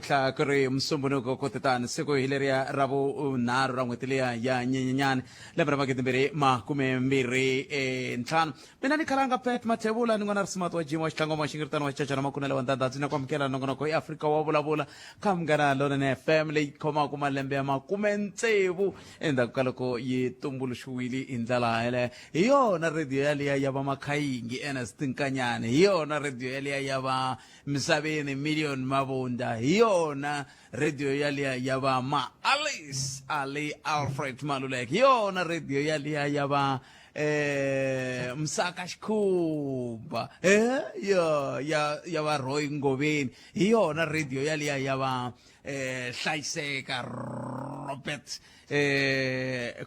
Tla kuri msumbunuko kotetani siku hileria rabu naru rangwetilia ya nyenyenyani lebra magitimbiri makume mbiri ntano minani kalanga pet matebula ningona rsimat wa jimo shtango mashingirtano wa chachana makunele wandanda zina kwa mkela nongona kwa Afrika wabula bula kamgana lona ne family koma kumalembe makume ntebu enda kukaloko yitumbulu shuwili indala hele iyo na radio yali ya yaba makaingi ena stinkanyane iyo na radio yali ya yaba msabini million mabunda iyo na radio yalia yaba ma Alice Ali Alfred Malulek yona radio yalia yaba Msaka Shkuba yaba Roy Ngobeni yona radio yalia yaba Shaiseka Robert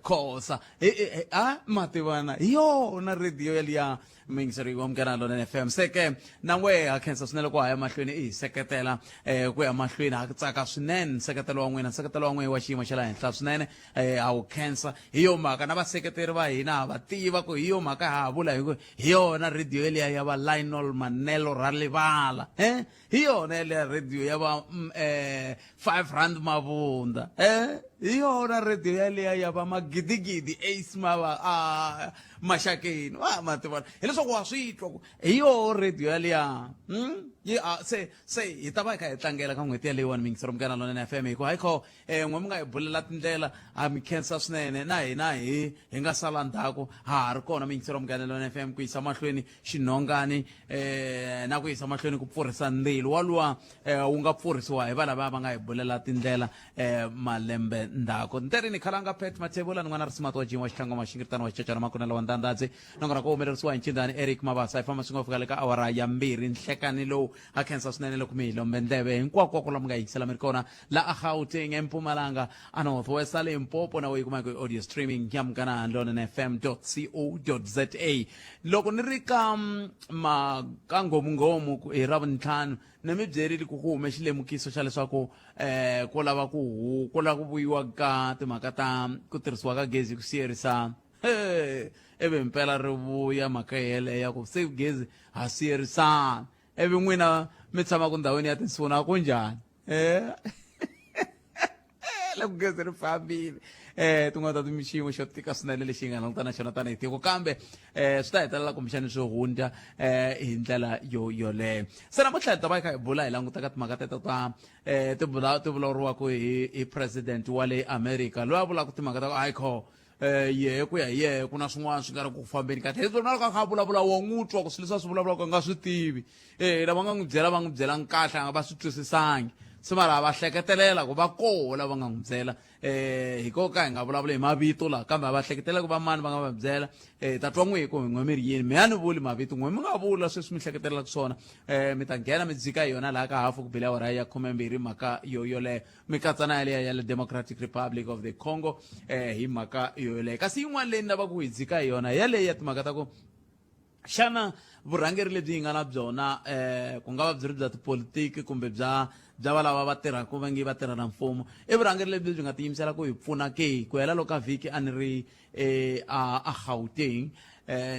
Kosa matibana yona radio yalia mingisari wa mkanalo na FM seke na we akensa snelo kwa ya mahlweni seketela ku ya mahlweni akutsaka swinene seketelo wa n'wina seketelo wa n'we wa xiyimo xa la henhla swinene awu khensa hi yo mhaka na vaseketeri va hina va tiva ku hi yo mhaka ha vula hi ku hi yona radio eliya ya va Lionel Manelo Ralivala hi yona eliya radio ya va 5 rand mavunda hi yona radio yaliya ya va magidigidi Ace mava mashakeni mativana hileswaku wa swi twa ku hi yo radio yaliya se hi ta va hi kha hi tlangela ka n'hweti yaleyiwani mingisero mukana lona na FM hi ku hayi kho n'we mi nga hi bulela tindlela mi khensa swinene na hina hi nga sala ndzhaku ha ha ri kona mingisero mukana lona FM ku yisa mahlweni xinhongani na ku yisa mahlweni ku pfurhisa ndzilo waluwa wu nga pfurhisiwa hi valava va nga hi bulela tindlela malembe ndzhaku nterini khalanga pet matebula n'wana risimato wa jimo wa xitlango maxingirtano wa xicacana makunela wa ndandadzi nongona ku humelerisiwa hi ncindani Eric Mabasa hi famba swi nga fika le ka awara ya mbirhi nhlekani lowu a khensa swinene loko mi hi lombe ndleve hinkwako ku lomu nga yingisela mi ri kona la a Gauteng eMpumalanga a Northwest a Limpopo na yi kumaka audio streaming ya mukana handlona na fm.co.za loko ni ri ka nghomungomu hi ravuntlhanu ni mi byerile ku hume xilemukiso xa leswaku ku lava ku vuyiwa ka timhaka ta ku tirhisiwa ka gezi ku siyerisa eve mpela ri vuya mhaka yeleya ku se gezi ha siyerisana evi n'wina mi tshamaku ndhawini ya tinsuna ku njhani loko gezi ri fambile tin'wana ta xiyimo xo tika swinene lexi hi nga langutana xona tanihi tiko kambe swi ta hetelela kumbexani swi hundza hi ndlela yoleyo se namuntlha hi ta va hi kha hi bula hi languta ka timhaka teto ta ti vulavuriwaka hi president wa le America loyi a vulaka timhaka ta ku hayi kho ye ku ya ye ku na swin'wana swi nga ri ku fambeni kahle hi na loko a kha a vulavula wa n'wi twa ku swilo leswi a swi vulavulaka nga swi tivi lava nga n'wi byela kahle a nga va swi twisisangi se mara va hleketelela ku va koho lava nga n'wi byela hikoka hi nga vulavula hi mavito laha kambe va hleketelela ku va mani va nga va byela ta twa n'wi ku n'we mi ri yini mi ya ni vuli mavito n'we mi nga vula sweswi mi hleketelelaka swona mi ta nghena mi dzika hi yona laha ka hafu ku bile awara ya 12 mhaka yoleyo mi katsa na yaleya ya le Democratic Republic of the Congo hi mhaka yoleyo kasi yin'wana leyi ni lava ku hi dzika hi yona yaleyi ya timhaka ta ku xana vurhangeri lebyi hi nga na byona ku nga va byi ri bya tipolitiki kumbe bya valava va tirhaka va nge va tirha na mfumo i vurhangeri lebyi byi nga tiyimisela ku hi pfuna ke ku hela loko ka vhiki a ni ri a Gauteng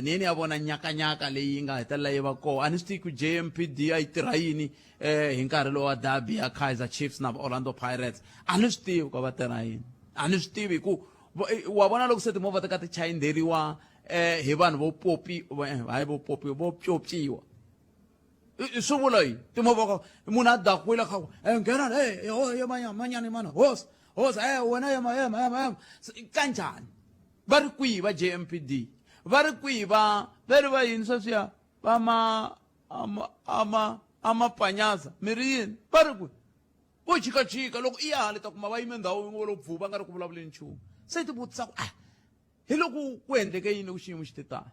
ni ya vona nyakanyaka leyi nga hetelela yi va koho a ni swi tivi ku JMPD a yi tirha yini hi nkarhi lowu wa derby ya Kaizer Chiefs na Orlando Pirates a ni swi tivi ku va tirha yini a ni swi tivi ku wa vona loko se timovha ti ka ti chayinderiwa hi vanhu vo popi hayi vo popi vo pyopyiwa swi vula yini timovha munhu a dakwile kha nghena manyani mana hosi wena yema kanjhani va ri kwihi va JMPD va ri kwihi va ri va yini sweswiya va mapanyaza mi ri yini va ri kwihi vo chikachika loko i ya hale ta kuma va yime ndhawu yin'we lo pfuva nga ri ku vulavuleni nchumu se ti vutisa ku hi loko ku endleke yini ku xiyimo xi titani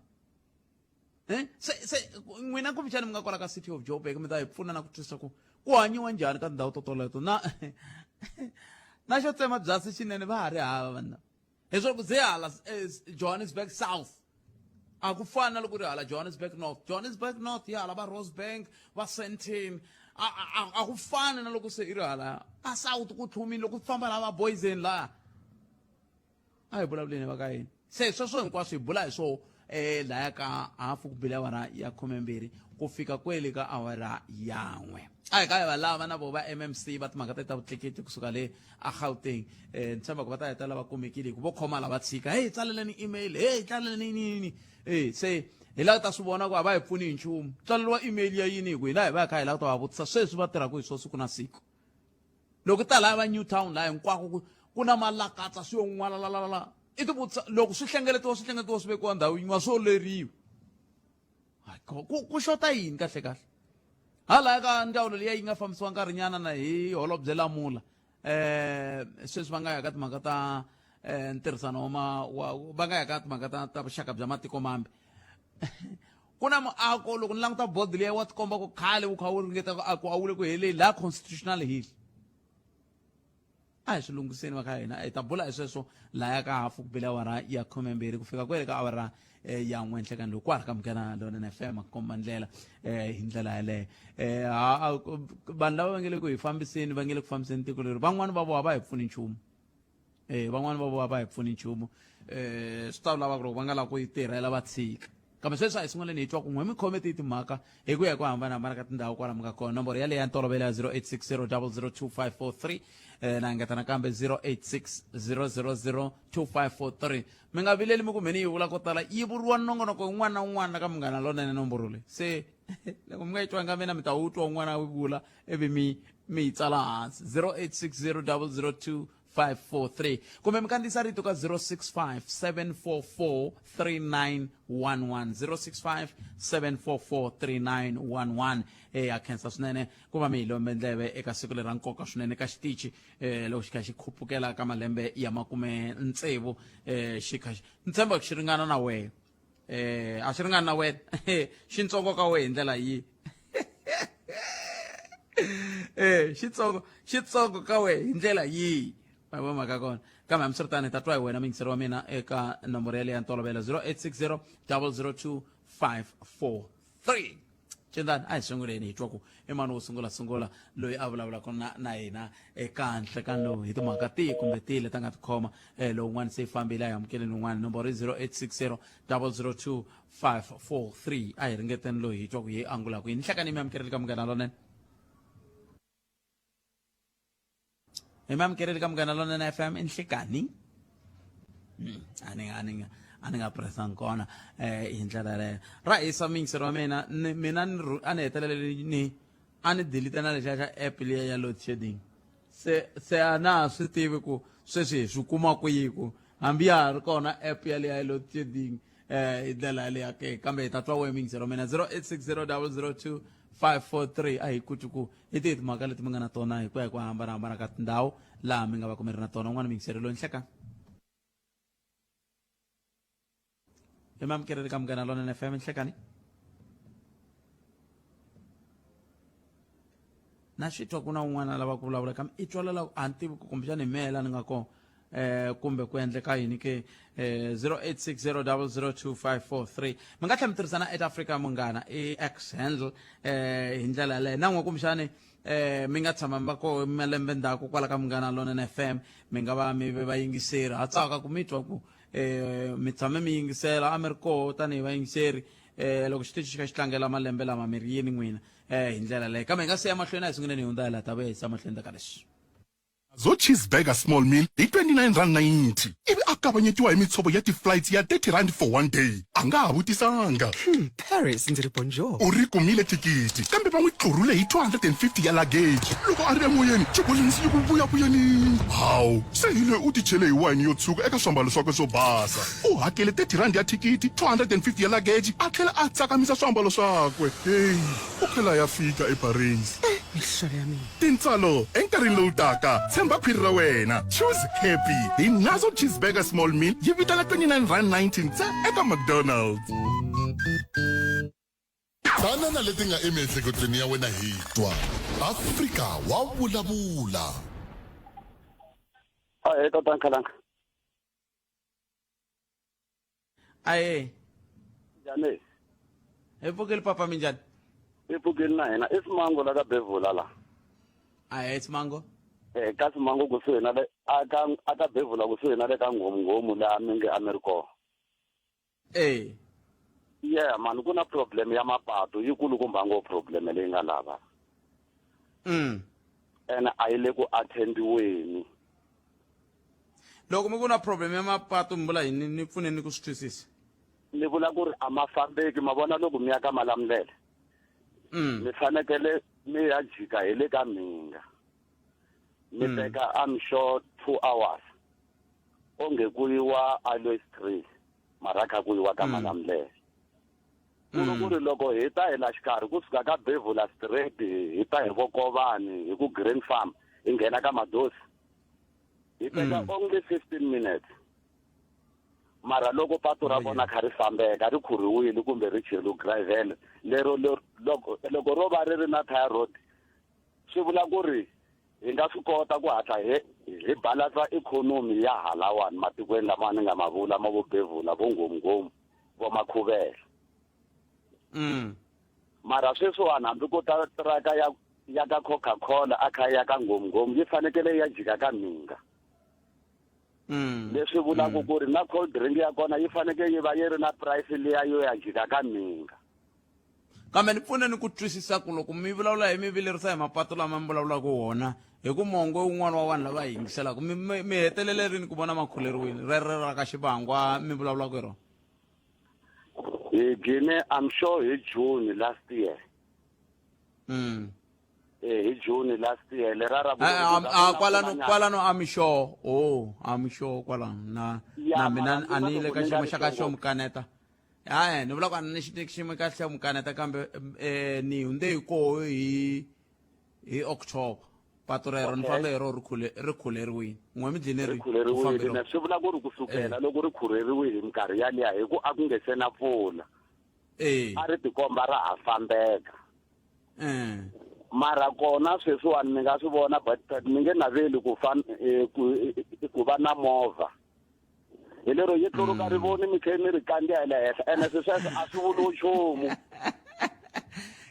se n'wina kumbexani mi nga kwala ka City of Joburg mi ta hi pfuna na ku twisisa ku hanyiwa njhani ka tindhawu to toleto na xo tsema byasi xinene va ha ri hava vanna leswaku ze hala Johannesburg South a ku fana loko ri hala Johannesburg North ya hala va Rosebank va Sandton a ku fana na loko se i ri hala a South ku tlhumini loko famba lava Boysen laha a hi vulavuleni va ka yini se sweswo hinkwaswo hi bula hi swo laya ka hafu ku bile awara ya 12 ku fika kwele ka awara yan'we ai ka va lava na vo va MMC va timhaka ta vutleketli kusuka le a Gauteng ntshemba ku va ta heta lava kumekile ku vo khoma lava tshika hey tsaleleni email hey tsaleleni nini se hi la ta swi vona ku a va hi pfuni hi nchumu tsaleriwa email ya yini hi ku hina hi va hi kha hi lava ta va vutisa sweswi va tirhaka hi swo siku na siku loko ta lava Newtown laha hinkwako ku na malakatsa swi yon'wana la i ti vutisa loko swi hlengeletiwa swi vekiwa ndhawu yin'we swo leriwa ku xota yini kahle hala ka ndzawulo leyi yi nga fambisiwa nkarhinyana na hi Holobye Lamula sweswi va nga ya ka timhaka ta ntirhisano va nga ya ka timhaka ta vuxaka bya matiko mambe ku na muako loko ni languta board leyi wa tikomba ku khale wu kha wu ringeta ku aku a wule ku heleli laha constitutional hill a hi swi lunghiseni va ka hina hi ta bula hi sweswo laya ka hafu ku bile awara ya 12 ku fika kwele ka awara ya n'we nhlekani loko kwari ka mukena Lona FM ku komba ndlela hi ndlela yaleyo vanhu lava va nge le ku hi fambiseni va nge le ku fambiseni tiko leri van'wani va vo va hi pfuni nchumu van'wani va vo va hi pfuni nchumu swi ta lava ku loko va nga lava ku yi tirhela va tshika kambe sweswi a hi sunguleni hi twa ku n'we mi khome ti timhaka hi ku ya ku hambanahambana ka tindhawu kwala mi nga kona nomboro yaleyi ya ntolovelo ya 0860 002 na ngeta nakambe 086 000 2543 mi nga vileli mi ku meni yi vula ko tala yi vuriwa nongonoko un'wana na un'wana ka Munghana Lonene nomboro leyi se loko mi nga yi twanga mina mi ta wu twa un'wana wi vula ivi mi yi tsala hansi 0860 002 543 kumbe mi kandziyisa rito ka 065 744 3911 065 744 3911 ya khensa swinene ku va mi hi lombe ndleve eka siku leri ra nkoka swinene ka xitichi loko xi kha xi khupukela ka malembe ya 60 xi kha ni tshemba ku xi ringana na wena a xi ringana na wena xitsongo ka wena hi ndlela yihi xitsongo ka wena hi ndlela yihi va maka kona kambe hambiswiritano hi ta twa hi wena mingiseri wa mina eka nomboro yaleyi ya ntolovelo 0860 002 543 cendani a hi sunguleni hi twa ku i mani wo sungula loyi a vulavulaka na hina eka nhlekani lowu hi timhaka tihi kumbe tihi leti nga tikhoma lowun'wana se yi fambile a hi amukeleni wun'wana nomboro i 0860 002 543 a hi ringeteni loyi hi twa ku hi angulaka yini nhlekani mi amukeleli ka Munghana Lonene mi amukeleli ka Munghana Lonene FM nhlekani a ni nga pressanga kona hi ndlela leyo ra hisa mingiseri wa mina mina a ni hetelele a ni delete na lexiya xa app liya ya load shedding se a na ha swi tivi ku sweswi hi swi kuma kwihi ku hambi ya ha ri kona app yaliya ya load shedding hi ndlela yaleya ke kambe hi ta twa wehe mingiseri wa mina 0860 002 543 a hi kuti ku hi tihi timhaka leti mi nga na tona hi ku ya hi ku hambanahambana ka tindhawu laha mi nga va ku mi ri na tona un'wana mingiseri loyi nhlekani i mi amukeleli ka Munghana Lonene FM nhlekani na swi twa ku na un'wana lava ku vulavula kambe i twalela a ni tivi ku kumbexani hi mela ni nga kona kumbe ku endleka yini ke 0860 002 543 mi nga tlhela mi tirhisana at Africa Munghana i X handle hi ndlela yaleyo na n'we kumbexani mi nga tshama mi va koho malembe ndzhaku kwala ka Munghana Lonene FM mi nga va mi ve vayingiseri ha tsaka ku mi twa ku mi tshame mi yingisela a mi ri koho tanihi vayingiseri loko xitichi xi kha xi tlangela malembe lama mi ri yini n'wina hi ndlela leyo kambe hi nga siya mahlweni a hi sunguleni hi hundza hi laha ta va hi yisa mahlweni ta ka leswi Zo cheeseburger small meal hi 29.90 ivi a kavanyetiwa hi mitshovo ya ti-flights ya 30 rand for one day a nga ha vutisanga Paris ndzi ri bonjour u ri kumile tikiti kambe va n'wi tlurhule hi 250 ya luggage loko a ri emoyeni xibolisi yi ku vuyavuyeni hawu se hi loyi u ti chele hi wayini yo tshuka eka swambalo swakwe swo basa u hakele 30 rand ya thikiti 250 ya luggage a tlhela a tsakamisa swambalo swakwe heyi u tlhela ya fika eparis mihlolo ya mina tintswalo enkarhini lowu taka tshemba khwiri ra wena choose happy hi nazo cheeseburger small meal yi vitana 29.90 ntsena eka McDonald's tana na leti nga emiehleketweni ya wena hi twa Afrika wa vulavula Tata Nkhalanga aye njhani hi pfukile papa minjhani i pfukile na hina i Simango la ka Bevula la aye Simango ka Simango kusuhi na le a ka Bevula kusuhi na le ka Nghomu la mi nge America yeah mani ku na problem ya mapatu yi kulukumba ngopfu problem leyi nga lava ene a yi le ku attendiweni. loko mi ku na problem ya mapatu mi vula yini ni pfuneni ku swi twisisa? Ni vula ku ri a ma fambeki ma vona loko mi ya ka Malamulele mi fanekele mi ya jika hi le ka Minga mi teka I'm sure 2 hours onge ku yiwa Aloe Street mara kha ku yiwa ka Malamulele. Ku ri loko hi ta hi la xikarhi kusuka ka Bevula Street hi ta hi Vokovani hi ku Green Farm hi nghena ka Madosi hi teka only 15 minutes. Mara loko patu ra vona kha ri fambeka ri khuriwile kumbe ri chelu gravel lero loko ro va ri ri na tire road swi vula ku ri hi nga swi kota ku hatla hi balansa ikhonomi ya halawani matikweni lama ni nga ma vula ma vo Bevula vo Ngomngom vo Makhuvela. Mara sweswiwani hambi ku ta traka ya ka Coca-Cola a kha ya ka Ngomngom yi fanekele ya jika ka Minga. Leswi vulaka ku ri na cold drink ya kona yi fanekele yi va yi ri na price liya yo ya jika ka Minga. kambe ni pfuneni ku twisisa ku loko mi vulavula hi mi vilerisa hi mapatu lama mi vulavulaka wona hi ku mongo un'wana wa vanhu lava yingiselaka mi hetelelerini ku vona makhuleriwini rere ra ka Xivangwa mi vulavulaka hi rona? Hi gine I'm sure hi June last year. Hi June last year lerara kwalano I'm sure kwalano na mina ani le ka xiyimo xa ka xo mukaneta ni vula ku a ni xiyimo ka xa mukaneta kambe ni hunde hi koho hi October patu rero ni fambe ro ri khuleriwile n'we mi dline ri khuleriwile swi vula ku ri kusukela loko ri khuleriwile hi minkarhi yaliya hi ku a ku nge se na pfula a ri tikomba ra ha fambeka mara kona sweswiwani mi nga swi vona but mi nge naveli ku va na movha hi lero yi tluruka ri voni mi khe mi ri kandziya hi le henhla ene sweswo a swi vuli nchumu.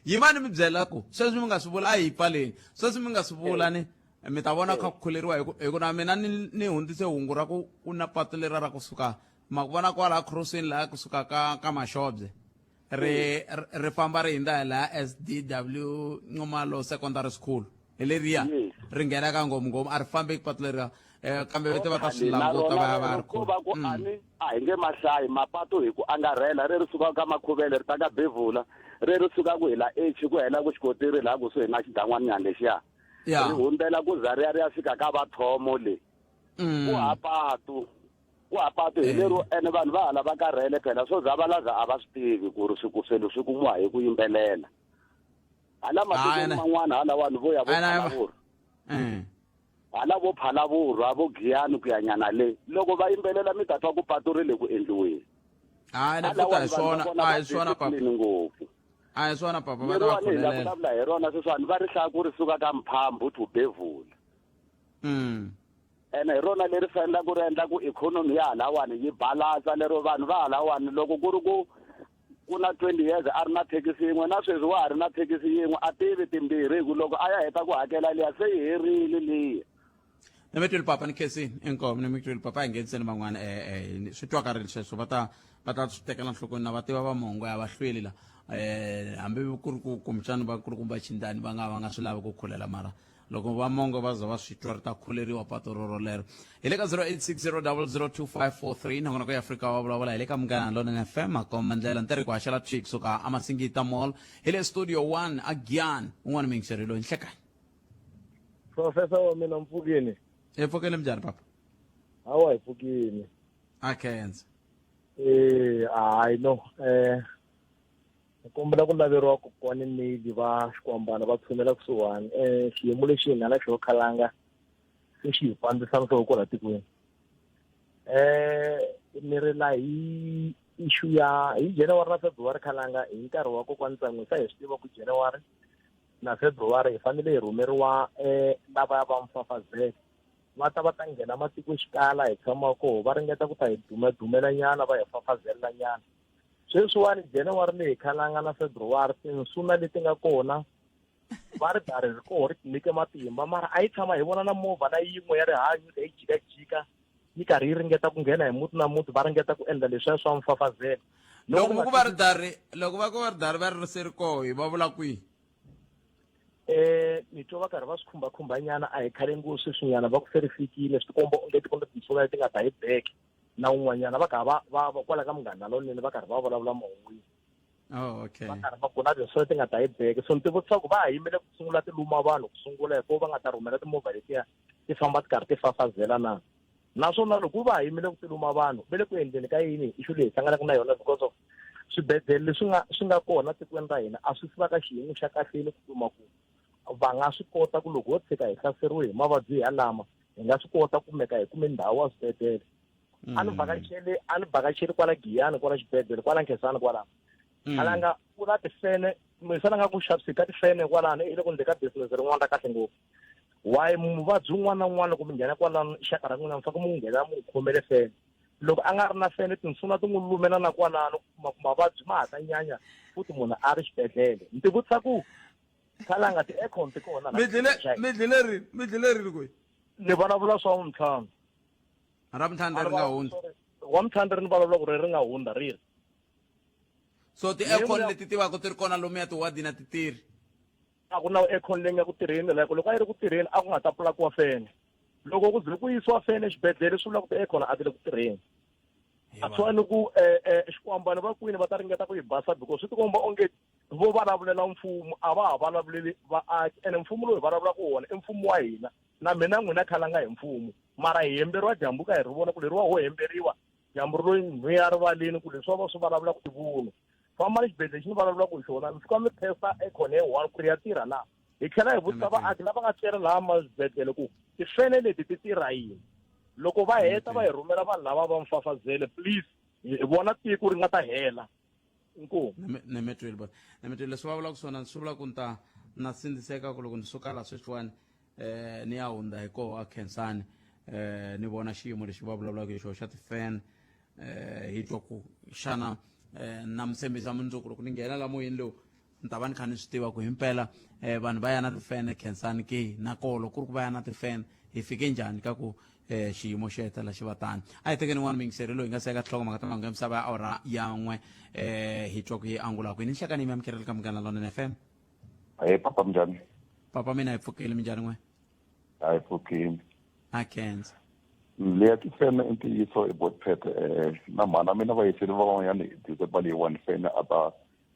yimani mi byela ku sweswi mi nga swi vula a hi pfaleni sweswi mi nga swi vula ni mi ta vona kha ku khuleriwa hi ku na mina ni hundzise hungu ra ku na patu lera ra kusuka ma ku vona kwala crossing laha kusuka ka Maxobye ri famba ri hindza hi laha SDW Nxumalo Secondary School hi leriya ri nghena ka Ngomngom a ri fambeki patu leriya kambe vete va ta swi languta va ya va ri ku va ku ani a hi nge mahlayi mapatu hi ku angarhela ri suka ka Makhuvele ri ta ka Bevula ri suka ku hi la H ku hela ku Xikotiri laha kusuhi na xidan'wanyana lexiya ri hundzela ku za ri ya fika ka Vathomo le ku hapatu hi lero ene vanhu va hala va karhele phela swo zavalaza a va swi tivi ku ri swikuselo swi kumiwa hi ku yimbelela hala matikweni man'wana hala vanhu vo ya vo Phalavuru hala vo Phalavuru a vo Giyani ku ya nyana le loko va yimbelela mi ta twa ku patu ri le ku endliweni hi swona papa ngopfu a hi swona papa va lero ta a ni la khulelela vulavula hi rona sweswiwani va ri hlaya ku ri suka ka Mphambu to Bevula ene hi rona leri fanela ku ri endla ku ikhonomi ya halawani yi balansa lero vanhu va halawani loko ku ri ku na 20 years a ri na thekisi yin'we na sweswi wa ha ri na thekisi yin'we a tivi timbirhi hi ku loko a ya heta ku hakela liya se yi herile liya. ni mi tweli papa ni khensini inkomo ni mi tweli papa a hi ngheniseni van'wana swi twakarili sweswo va ta swi tekela nhlokweni na va tiva va mongo ya va hlweli la hambi ku ri ku kumbexani va ku ri kumba chindani va nga swi lavi ku khulela mara loko va mongo va za va swi twa ri ta khuleriwa patu rorolero hi le ka 0860002543 nangona ku ya Afrika wa vulavula hi le ka Munghana Lonene FM akoma ndlela ntirhi ku haxela chick suka a Masingita Mall hi le studio 1 a Giyani un'wana mi yingiserilo hi nhlekani Professor wa mina Mfukeni. hi pfukele njhani papa Hawa hi Mfukeni. a khensa I know kombela ku laveriwa kokwani midi va Xikwambana va tshunela kusuhani xiyimo lexi hi nga na xo khalanga se xi hi fambisa nhloko kwala tikweni ni ri la hi issue ya hi January na February khalanga hi nkarhi wa kokwani Tsan'wisa hi swi tiva ku January na February hi fanele hi rhumeriwa lava va Mfafazela va ta nghena matikoxikala hi tshama koho va ringeta ku ta hi dumela nyana va hi fafazela nyana sweswiwani January leyi khalanga na February tinsuna leti nga kona va ri karhi ri koho ri nyike matimba mara a yi tshama hi vona na movha na yin'we ya rihanyo leyi jikajika yi karhi yi ringeta ku nghena hi muti na muti va ringeta ku endla leswiya swa Mfafazela loko ku va ri dari loko va ku va ri dari va ri se ri kohi va vula kwihi ni twa va karhi va swi khumbakhumbanyana a hi khale ngo sweswinyana va ku se ri fikile swi tikomba onge ti komba timpfula leti nga ta hi back na un'wanyana va kha va kwala ka munghana lonene va karhi va vulavula mahungwini okay va karhi va kuna tinsolo ti nga ta hi back so ni ti vutisa ku va ha yimele ku sungula ti luma vanhu ku sungula hikuva va nga ta rhumela timovha letiya ti famba ti karhi ti fafazela na naswona loko va ha yimele ku ti luma vanhu ve le ku endleni ka yini issue leyi hi hlanganaka na yona because of swibedhlele leswi nga kona tikweni ra hina a swi siva ka xiyimo xa kahleni ku kuma ku va nga swi kota ku loko ho tshika hi hlaseriwe hi mavabyi yalama hi nga swi kota ku kumeka hi kume ndhawu wa swibedhlele a ni vhakacheli kwala giyani kwala xibedhlele kwala Nkhensani kwala halanga ku na tifene misana nga ku xaviseni ka tifene kwalano i le ku ndle ka business rin'wana ra kahle ngopfu why muvabyi un'wana na un'wana loko mi nghena kwalano xaka ra n'wina mi faka mu nghena mu khomele fene loko a nga ri na fene tinsuna ti n'wi lumela na kwalano kuma ku mavabyi ma hata nyanya futhi munhu a ri xibedhlele ni ti vutisa ku khalanga ti-aircon ti kona mi dlile rini kwe ni vulavula swa Wuntlhanu ra Mthanda ri nga hundza wa Mthanda ri ni vulavula ku ri nga hundza ri so ti-aircon leti tivaka ti ri kona lomu ya tiwadi na ti tirhi a ku na aircon leyi nga ku tirheni like loko a yi ri ku tirheni a ku nga ta pulakiwa fene loko ku ze ku yisiwa fene exibedhlele swi vula ku ti-aircon a ti le ku tirheni a swi ni ku xikwambani va kwini va ta ringeta ku yi basa because swi tikomba onge vo vulavulela mfumo a va ha vulavuleli vaaki ene mfumo lowu hi vulavulaka wona i mfumo wa hina na mina n'wina khalanga hi mfumo mara hi hemberiwa dyambu ka hi ri vona ku leriwa ho hemberiwa dyambu ri nhwi ya rivaleni ku leswi va swi vulavula ku tivuno famba ni xibedhlele xi ni vulavula ku hi xona mi fika mi testa aircon ya one ku ri ya tirha na hi tlhela hi vutisa vaaki lava nga tleri laha maswibedhlele ku tifene leti ti tirha yini loko va heta va hi rhumela vanhu lava va mfafazele please hi vona tiko ri nga ta hela inkomu nemetwile swi va vulaka swona swi vula ku ni ta na sindziseka ku loko ni suka la sweswiwani ni ya hundza hi koho a Nkhensani ni vona xiyimo lexi va vulavulaka hi xona xa tifan hi twa ku xana na mi tshembisa mundzuku loko ni nghena la moyeni lowu ni ta va ni kha ni swi tiva ku himpela vanhu va ya na tifan Nkhensani ke nakona loko ku ri ku va ya na tifan hi fike njhani ka ku xiyimo xi hetelela xi va tani a hi tekeni n'wana mingiseri loyi hi nga seka tinhloko mhaka ta mahungu ya misava ya awara yan'we hi twa ku hi angula kwini ni hlekani mi amukeleli ka Munghana Lonene FM papa minjhani papa mina hi pfukile minjhani n'we a hi pfukile a Khensa leya tifene i ntiyiso i botpete na mhana mina va yiseli van'wanyana hi December leyiwani fene a ta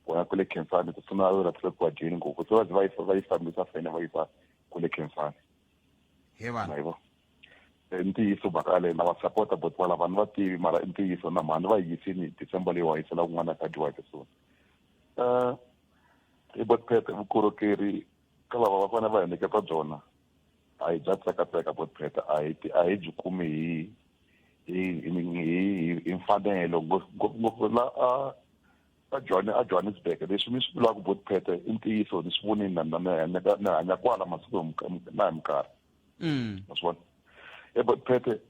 vona kule Nkhensani ku suna rathile ku wajeni ngopfu se va yi fambisa fene va yisa kule Nkhensani he vana hayivo ntiyiso mhaka leyi na va sapota bot vala vanhu va tivi mara i ntiyiso na mhani va yisini hi December leyi wa yisela kun'wana ka dyiwa so i botpete vukorhokeri ka lava va fane va hi nyiketa byona a hi bya tsekatseka botpete a hi byi kumi hi mfanelo ngopfungopfu la a Johannesburg leswi mi swi vulaka botpete i ntiyiso ni swi vonini ni hanya kwala masiku na hi minkarhi naswona botpete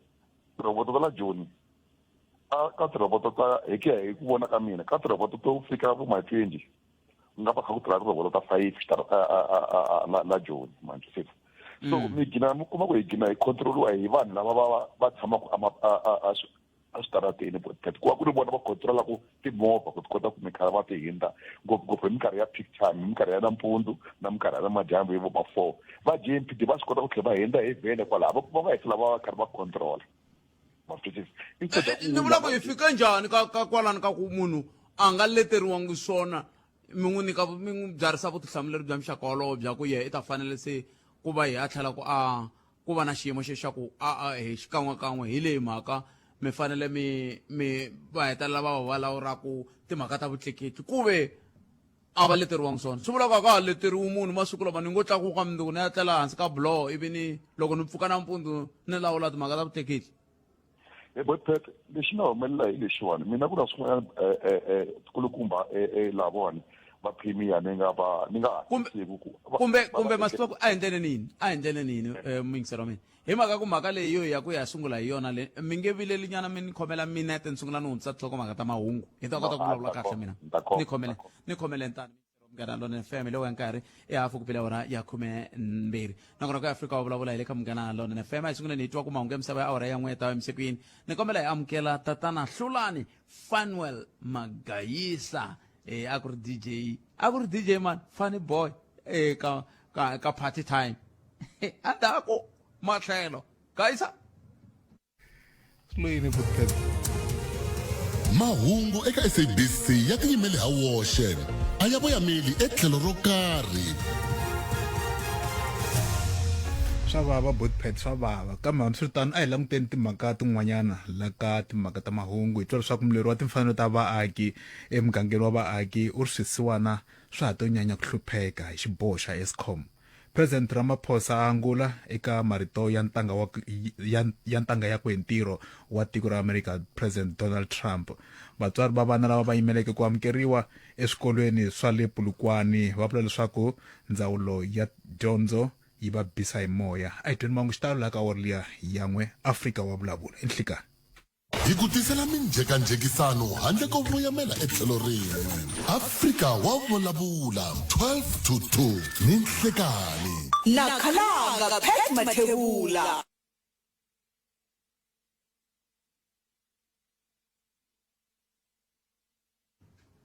tirhoboto ta la Joni ka tirhoboto ta hi ku ya hi ku vona ka mina ka tirhoboto to fika vo ma-20 ku nga va kha ku tirha tirhoboto ta 5 la Joni manje so mi gina mi kuma ku hi gina hi control-iwa hi vanhu lava va tshamaka a switarateni botpete ku va ku ri vona va control-aku timovha ku ti kota ku mi kha va ti hindza ngopfungopfu hi minkarhi ya peak time hi minkarhi ya nampundzu na minkarhi ya namadyambu hi vo ma-4 va GMPD va swi kota ku tlhela va hindza hi vhele kwalaho va hetelela va karhi va control-a ni vula ku hi fika njhani ka kwalani ka ku munhu a nga leteriwangi swona mi n'wi byarisa vutihlamuleri bya muxaka wolowo bya ku ye i ta fanele se ku va hi ya tlhela ku va na xiyimo xa ku hi xikan'wekan'we hi leyi mhaka mi fanele mi va hetelela va vulavuraku timhaka ta vutleketli ku ve a va leteriwangi swona swi vula ku a ka ha leteriwi munhu masiku lama ni ngo tlakuka mundzuku ni ya tlela hansi ka buloho ivi ni loko ni pfuka nampundzu ni lawula timhaka ta vutleketli botpete lexi nga humelela hi lexiwani mina ku na swin'wanyana kulukumba lavawani va phimiya ni nga kumbe masiku a hi ndlele nini mingisero wa mina hi mhaka ku mhaka leyi yo ya ku ya sungula hi yona le mi nge vileli nyana mi ni khomela minete ni sungula ni hundzisa tinhloko mhaka ta mahungu hi ta kota ku vulavula kahle mina ni khomele ntani Munghana Lonene FM lo nkarhi hafu ku pela hora ya 12 nakona ku Afrika wa vulavula hi le ka Munghana Lonene FM a sungula ni twa ku mahungu ya misava ya hora ya n'we ta emisikwini ni kombela hi amukela tatana Hlulani Fanuel Magayisa a ku ri DJ man funny boy ka party time andako matlhelo Gayisa Luyini Buthphethe. mahungu eka SABC ya tiyimele ha woxe a ya voyameli etlhelo ro karhi Swa vava Buthphethe swa vava kambe hambiswiritano a hi languteni timhaka tin'wanyana la ka timhaka ta mahungu hi twa leswaku mulweri wa timfanelo ta vaaki emugangeni wa vaaki u ri swisiwana swa ha to nyanya ku hlupheka hi xiboho xa Eskom. President Ramaphosa a angula eka marito ya ntanga ya ku hi ntirho wa tiko ra America President Donald Trump. Vatswari va vana lava va yimeleke ku amukeriwa eswikolweni swa le Polokwane va vula leswaku ndzawulo ya dyondzo yi va bisa hi moya. A hi tweni mahungu xitalo la ka Orlia yan'we Afrika wa vulavula enhlikani. hi ku tisela minjhekanjhekisano handle ko voyamela etlhelo rin'we Afrika wa vulavula 12 to 2 ni nhlekani Nakhalanga Pat Mathebula.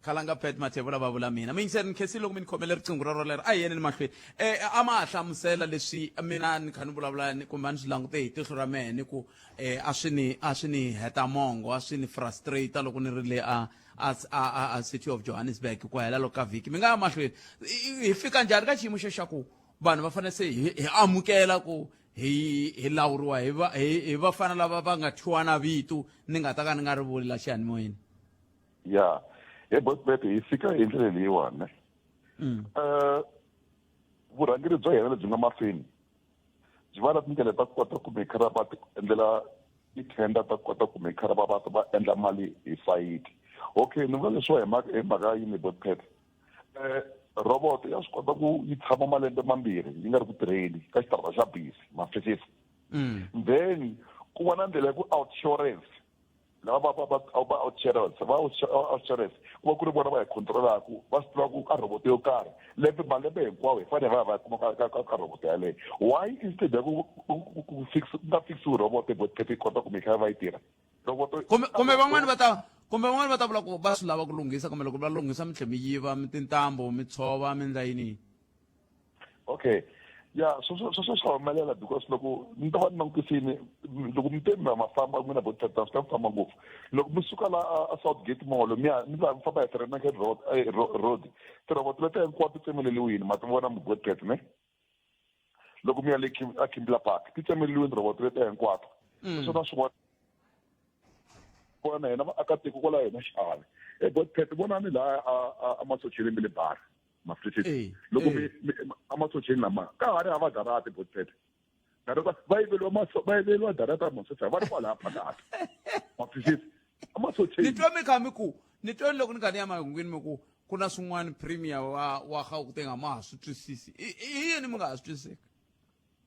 Khalanga Pat Mathebula va vula mina mingiseri ni khesile loko mi ni khomele riqingho ro rolero a hi yeni ni mahlweni a ma hlamusela leswi mina ni kha ni vulavula kumbe a ni swi langute hi tihlo ra mehe ni ku a swi ni heta mongo a swi ni frustrata loko ni ri le a city of Johannesburg ku hela loko ka vhiki mi nga ya mahlweni hi fika njhani ka xiyimo xo xa ku vanhu va fanele se hi amukela ku hi lawuriwa hi vafana lava va nga thyiwana vitu ni nga ta ka ni nga ri vuli la xiyanimoyeni ya Buthphethe hi fika hi ndlela leyiwani vurhangeri bya hina lebyi nga mahlweni byi va na tindlela ta kota ku mekhara va endlela titender ta kota ku mekhara va endla mali hi sayiti okay ni vula leswiwa hi mhaka yini Buthphethe robot ya swi kota ku yi tshama malembe mambirhi yi nga ri ku tirheni ka xitarata xa bisi mafisisi then ku va na ndlela ya ku outsurance lava va outsurance ku va ku ri vona va hi controlaku va swi tivaku ka robot yo karhi malembe hinkwawo hi fanele va kuma ka robot yaleyo why instead ya ku nga fixiwi robot Buthphethe yi kota ku mekhaya va yi tirha robot kumbe van'wani va ta vula ku va swi lava ku lunghisa kumbe loko va lunghisa mi tlhe mi yiva mi tintambu mi tshova mi endla yini okay ya sweswo swa humelela because loko ni ta va ni langutisini loko mi te ma famba n'wina Buthphethe swi ta mi famba ngopfu loko mi suka la a Southgate Mall mi va mi famba hi Taranaki road tirobot leti hinkwato ti tsemeleliwini ma ti vona mi Buthphethe ne loko mi ya le a Kimberley Park ti tsemeleliwini tirobot leti hinkwato swona swin'wana vona hina vaakatiko kwala hina xiave Buthphethe vonani laha a masocheni mi le bar mafrisisi loko amasocheni lama ka ha ri hava darati Buthphethe va yiveliwa darata masocha va ri kwalaha phakati mafrisisi amasocheni ni twa mi kha mi ku ni twa loko ni nga ni ya mahungwini mi ku ku na swin'wana premier wa Gauteng ma ha swi twisisi i yini mi nga ha swi twisiseki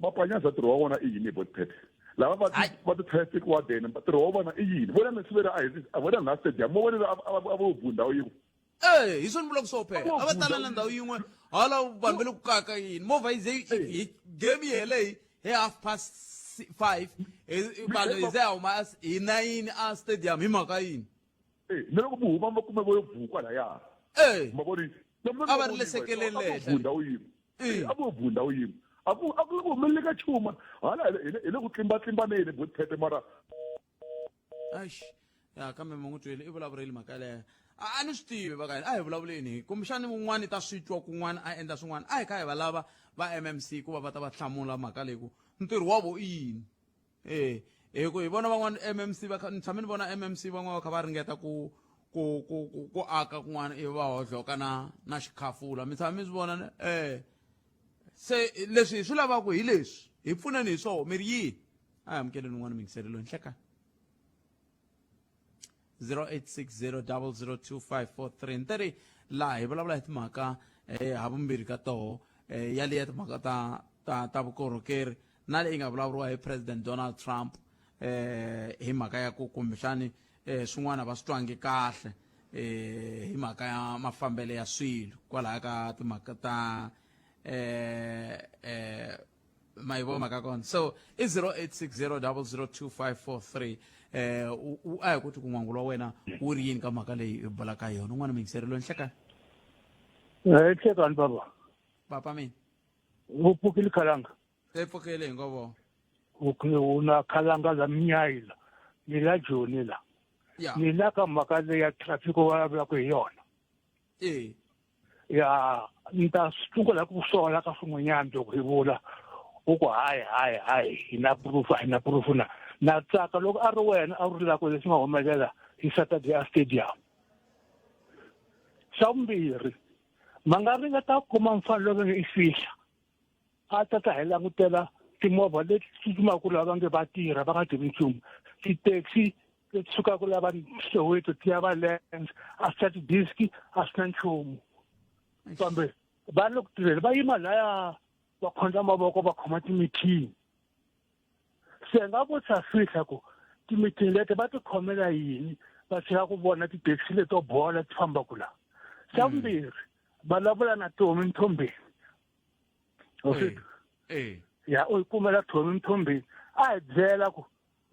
mapanyaza ntirho wa vona i yini Buthphethe lava va ti-traffic warden ntirho wa vona i yini vona ni siveri a vona na stadium mo vonile a vo bu ndhawu yin'we hi swona vula ku so phela a va talana ndhawu yin'we hala vanhu va le ku kaka yini movha yi ze game yi hele hi 5:30 vanhu hi ze huma hi 9 a stadium hi mhaka yini ni loko mi huma va kume vo yo bukwa lahaya ma voni a va ri lesekelele bu ndhawu yin'we a vo bu ndhawu yin'we a ku humelele ka chuma hala hi le ku tlimbatlimbaneni Buthphethe mara ya kambe mangutwele i vulavurile mhaka leyo a ni swi tivi vakani a hi vulavuleni kumbexani wun'wani ta swi twa kun'wana a endla swin'wana a hi kha hi va lava va MMC ku va ta va hlamula mhaka leyi ku ntirho wa vo i yini hi ku hi vona van'wana MMC ni tshame ni vona MMC van'wana va kha va ringeta ku aka kun'wana ivi va hodloka na xikhafula mi tshame mi swi vona se leswi hi swi lavaku hi leswi hi pfuneni hi swoho mi ri yini a hi amukeleni un'wana mingiselelo hi nhlekani 0860002543 ntirhi laha hi vulavula hi timhaka havumbirhi ka toho yaleya timhaka ta vukorhokeri na leyi nga vulavuriwa hi President Donald Trump hi mhaka ya ku kumbexani swin'wana va swi twangi kahle hi mhaka ya mafambele ya swilo kwalaha ka timhaka ta mayivo mhaka kona so i 0860002543 u a hi kuti ku n'wangulo wa wena wu ri yini ka mhaka leyi hi bulaka yona un'wana mingiselelo nhlekani hlekani baba papa mina u pfukile khalanga epfukele hi ngovo una khalanga la minyayila ni la joni la ya ni la ka mhaka leyi ya traffic va vulavulaka hi yona ya ni ta sungula ku sola ka swin'wanyana loko hi vula u ku hayi hi na proof na tsaka loko a ri wena a ri lako leswi nga humelela hi Saturday Stadium xa vumbirhi ma nga ringeta ku kuma mfanelo lowu i fihla a ta hi langutela timovha leti tsutsumaka lava nge va tirha va nga tivi nchumu titaxi leti sukaka lava Soweto ti ya va Lens a swi ta diski a swi na nchumu kambe va le ku tirheni va yima laya va khondza mavoko va khoma ti-meeting se nga vutisa fihla ku ti-meeting leti va ti khomela yini va tshika ku vona ti-taxi leto bola ti fambaka laha xa vumbirhi vulavula na Tommy Mthombeni ya u kumela Tommy Mthombeni a hi byela ku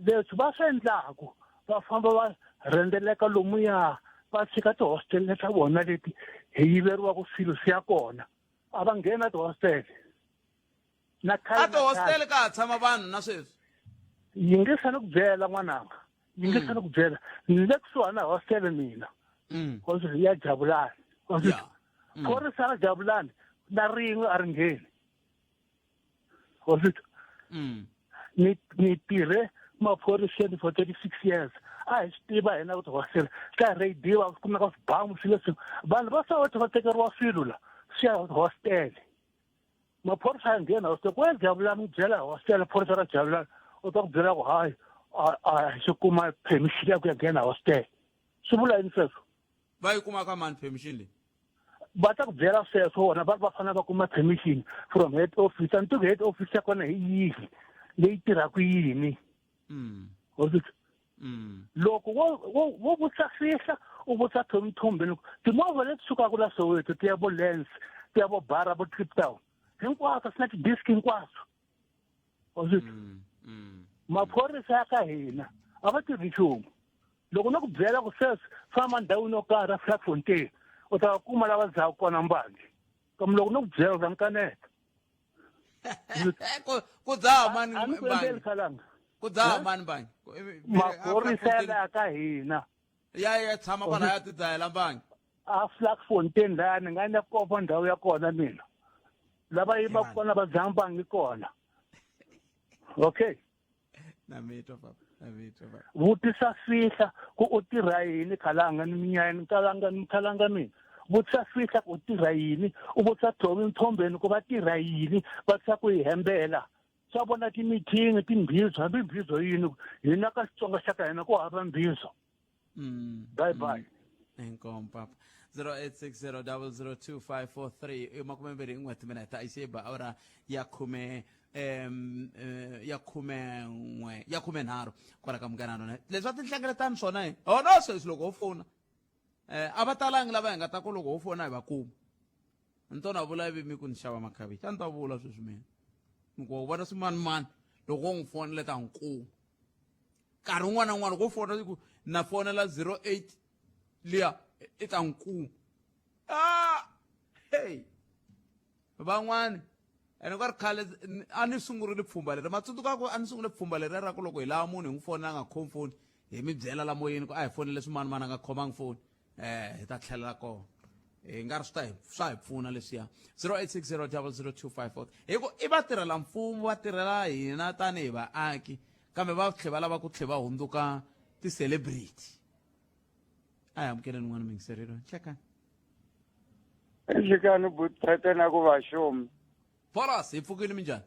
leswi va swi endlaku va famba va rhendzeleka lomuya va tshika tihostele ta vona leti hi yiveriwaku swilo swi ya kona a va nghena tihostele na a tihostele ka ha tshama vanhu na sweswi yi nge sani ku byela n'wananga yi nge sani ku byela ni le kusuhani na hostele mina ya Jabulani phorisa ra Jabulani na rin'we a ri ngheni ni tirhe maphoriseni for 36 years a hi swi tiva hina ku tihostele ka radio ku kumeka swibamu swilo leswi vanhu va Soweto va tekeriwa swilo la swi ya hostele maphorisa ya nghena hostele ku ya Jabulani u byela hostele phorisa ra Jabulani u ta ku byela ku hayi a hi xi kuma permission ya ku ya nghena hostele swi vula yini sweswo va yi kuma ka mani permission leyi va ta ku byela sweswo vona va fanele va kuma permission from head office a ni tivi head office ya kona hi yihi leyi tirhaka yini loko wo vutisa fihla u vutisa Tommy Mthombeni timovha leti sukaka la Soweto ti ya vo Lens ti ya vo Bara vo Kliptown hinkwaswo swi na tidiski hinkwaswo maphorisa ya ka hina a va tirhi nchumu loko no ku byela ku sweswi famba ndhawini yo karhi a Vlakfontein u ta kuma lava dzaka kona mbangi kambe loko no ku byela u ta ni kaneta ku dzaha mani a ni ku endleli khalanga ku dzaha mani mbangi maphorisa ya laha ka hina ya tshama kwala ya ti dzahela mbangi a Vlakfontein laha ni nga ya kopa ndhawu ya kona mina lava yimaka kona va dzaha mbangi kona okay na mitwa papa vutisa fihla ku u tirha yini khalanga ni minyani khalanga mina vutisa fihla ku u tirha yini u vutisa Tommy Mthombeni ku va tirha yini va tisa ku hi hembela swa vona ti-meeting timbizo hambi mbizo yini hina ka Xitsonga xa ka hina ku hava mbizo bye inkomu papa 0860002543 makumembirhi n'wheti minute a yi se ba awara ya khume nharhu kwala ka Munghana leswi a ti hlengeletani swona hi no sweswi loko wo fona a va talangi lava hi nga ta ku loko wo fona hi va kuma ni to na vula ivi mi ku ni xava makhavichi a ni ta vula sweswi mina ni ku vona swimanimani loko wo n'wi fonela ta n'wi kuma nkarhi wun'wana na wun'wana loko wo fona ku na fonela 08 liya i ta n'wi kuma hey van'wani ene ku ri khale a ni sungurile pfhumba leri matsundzuka ku a ni sungule pfhumba leri ra ku loko hi lava munhu hi n'wi fonela a nga khomi foni hi mi byela la moyeni ku a hi fonele swimanimani a nga khomangi foni hi ta tlhelela kona hi nga ri swa hi pfuna leswiya 0860002544 hi ku i vatirhela mfumo va tirhela hina tanihi vaaki kambe va tlhe va lava ku tlhe va hundzuka ti-celebrity a hi amukeleni n'wana mingiselelo nhlekani nhlekani Buthphethe na ku vaxomi Bolas hi pfukile minjhani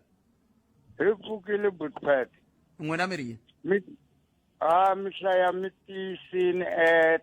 hi pfukile Buthphethe n'wina mi ri yini mi hlaya mi tiyisini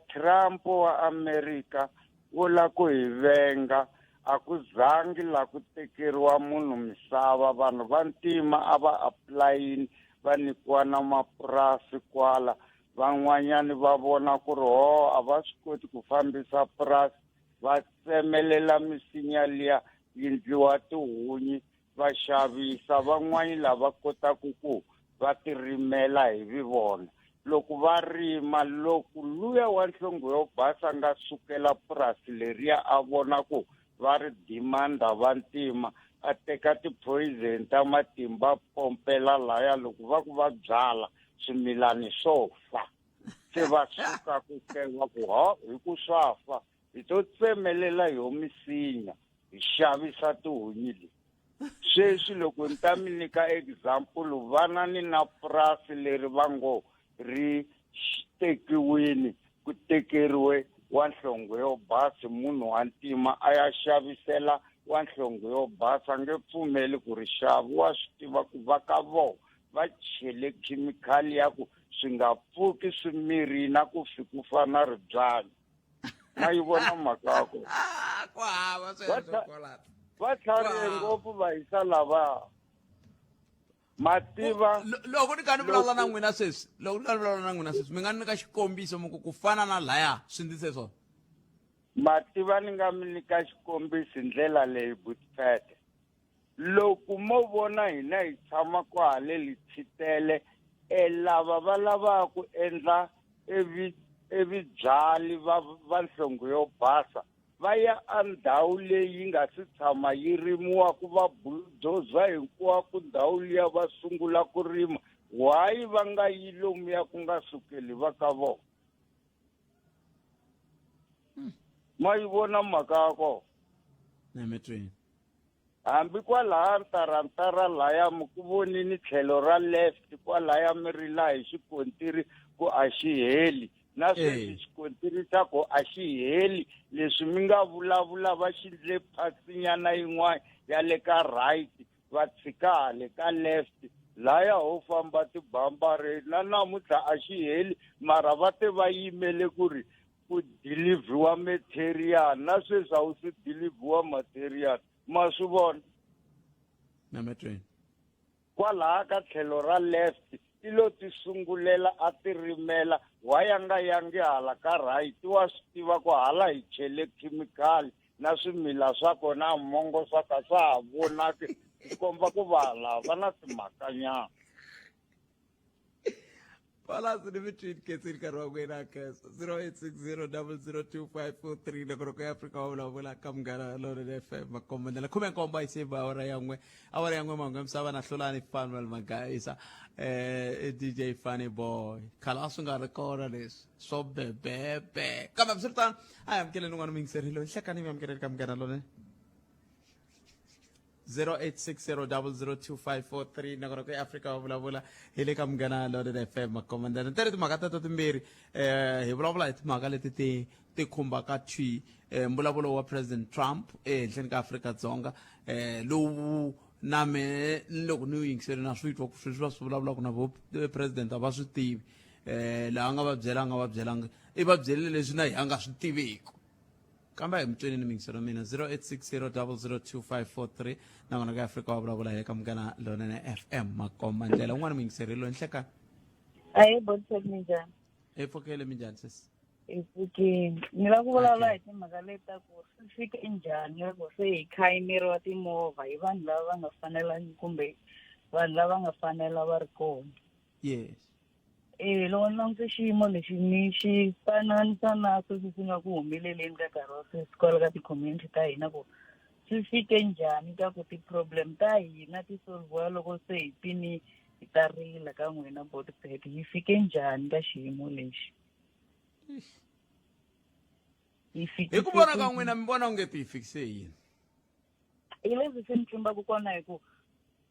Trump wa America wo la ku hi venga a ku zangi la ku tekeriwa munhu misava vanhu va ntima a va applyini va nyikiwa na mapurasi kwala van'wanyani va vona ku ri a va swi koti ku fambisa purasi va tsemelela misinya liya yi ndliwa tihunyi va xavisa van'wani lava kotaku ku va ti rimela hi vivona loko va rima loko luya wa nhlonge yo basa nga sukela purasi leriya a vona ku va ri demanda vantima a teka ti-poison ta matimba pompela laya loko va ku va byala swimilani swo fa se va suka ku kenga ku hi ku swa fa hi to tsemelela yo misinya hi xavisa tihunyi leti sweswi loko ni ta mi nyika example vana ni na purasi leri va ngo ri tekiwini ku tekeriwe wanhlonge yo basa munhu wa ntima a ya xavisela wanhlonge yo basa nge pfumeli ku ri xavi wa swi tiva ku va ka vona va chele khemikhali ya ku swi nga pfuki swi mirina ku ku fana ri byanyi na yi vona mhaka ya ko ku hava sweswo kwalaho va tlharihe ngopfu va hisa lava mativa loko ni kha ni vulavula na n'wina sweswi mi nga nyika xikombiso muku ku fana na laya swi ndlise swona mativa ni nga mi nyika xikombiso hi ndlela leyi Buthfete loko mo vona hina hi tshama ku haleli tshitele lava va lavaka ku endla evibyali va nhlonge yo basa va ya andhawu leyi nga si tshama yi rimiwa ku va bulldozer hinkwako ndhawu liya va sungula ku rima why va nga yi lomuya ku nga sukeli va ka vona ma yi vona mhaka ya kona nemetweni hambi kwalaha ntarantara laya mi ku vonini tlhelo ra left kwalaya mi ri la hi xikontiri ku a xi heli na sweswi xikontiri xa ko a xi heli leswi mi nga vulavula va xindle phasinyana yin'wana ya le ka right va tshika hale ka left laya ho famba tibambare na namuntlha a xi heli mara va te va yimele ku ri ku deliverywa material na sweswi a wu swi deliverywa material ma swi vona nemetweni kwalaha ka tlhelo ra left ti lo ti sungulela a ti rimela waya nga yangi hala ka right wa swi tiva ku hala hi chele khemikhali na swimila swa kona mongo swa ka swa ha vonaki ti komba ku vala va na timhakanyana palasi ni between ketseni nkarhi wa kwena kesa 0860002543 loko ya Afrika wa vulavula ka Munghana Lonene FM makombandela 17 isiva awara yan'we mahungu ya misava na hlulani Fanuel Magaisa DJ Funny Boy khala swi nga ri kona leswi swo bebebe kambe absurtana a amkeleni n'wana mingiserilo hlekani mi amkeleni ka Munghana Lonene 0860002543 nakona ku Afrika wa vulavula hi le ka Munghana Lonene FM makombandela ntere timhaka teto timbirhi hi vulavula hi timhaka leti ti khumbaka mbulavulo wa President Trump ehenhleni ka Afrika-Dzonga lowu na me loko ni yingiseli na swi twa ku sweswi va swi vulavulaka na vo president a va swi tivi laha nga va byelanga i va byelele leswi na hi a nga swi tiviki kambe hi mitswenini mingiselo mina 0860002543 nakona ka Afrika wa vulavula hi ka Munghana Lonene FM makombandlela un'wana mingiserilo enhleka ayi botsek minjani efokele minjani sesi efukeni ni la ku vulavula hi timhaka leta ku swi fike njhani loko se hi khayimeriwa timovha hi vanhu lava va nga fanelangi kumbe vanhu lava nga fanela va ri kona yes loko ni langutse xiyimo lexi ni xi fananisa na sweswi swi nga ku humeleleni ka nkarhi wa sweswi kwala ka ti-community ta hina ku swi fike njhani ka ku ti-problem ta hina ti solviwa loko se hi pini hi ta rila ka n'wina Buthfete hi fike njhani ka xiyimo lexi hi ku vona ka n'wina mi vona unge ti fikise yini hi leswi swi ni tlumbaka kona hi ku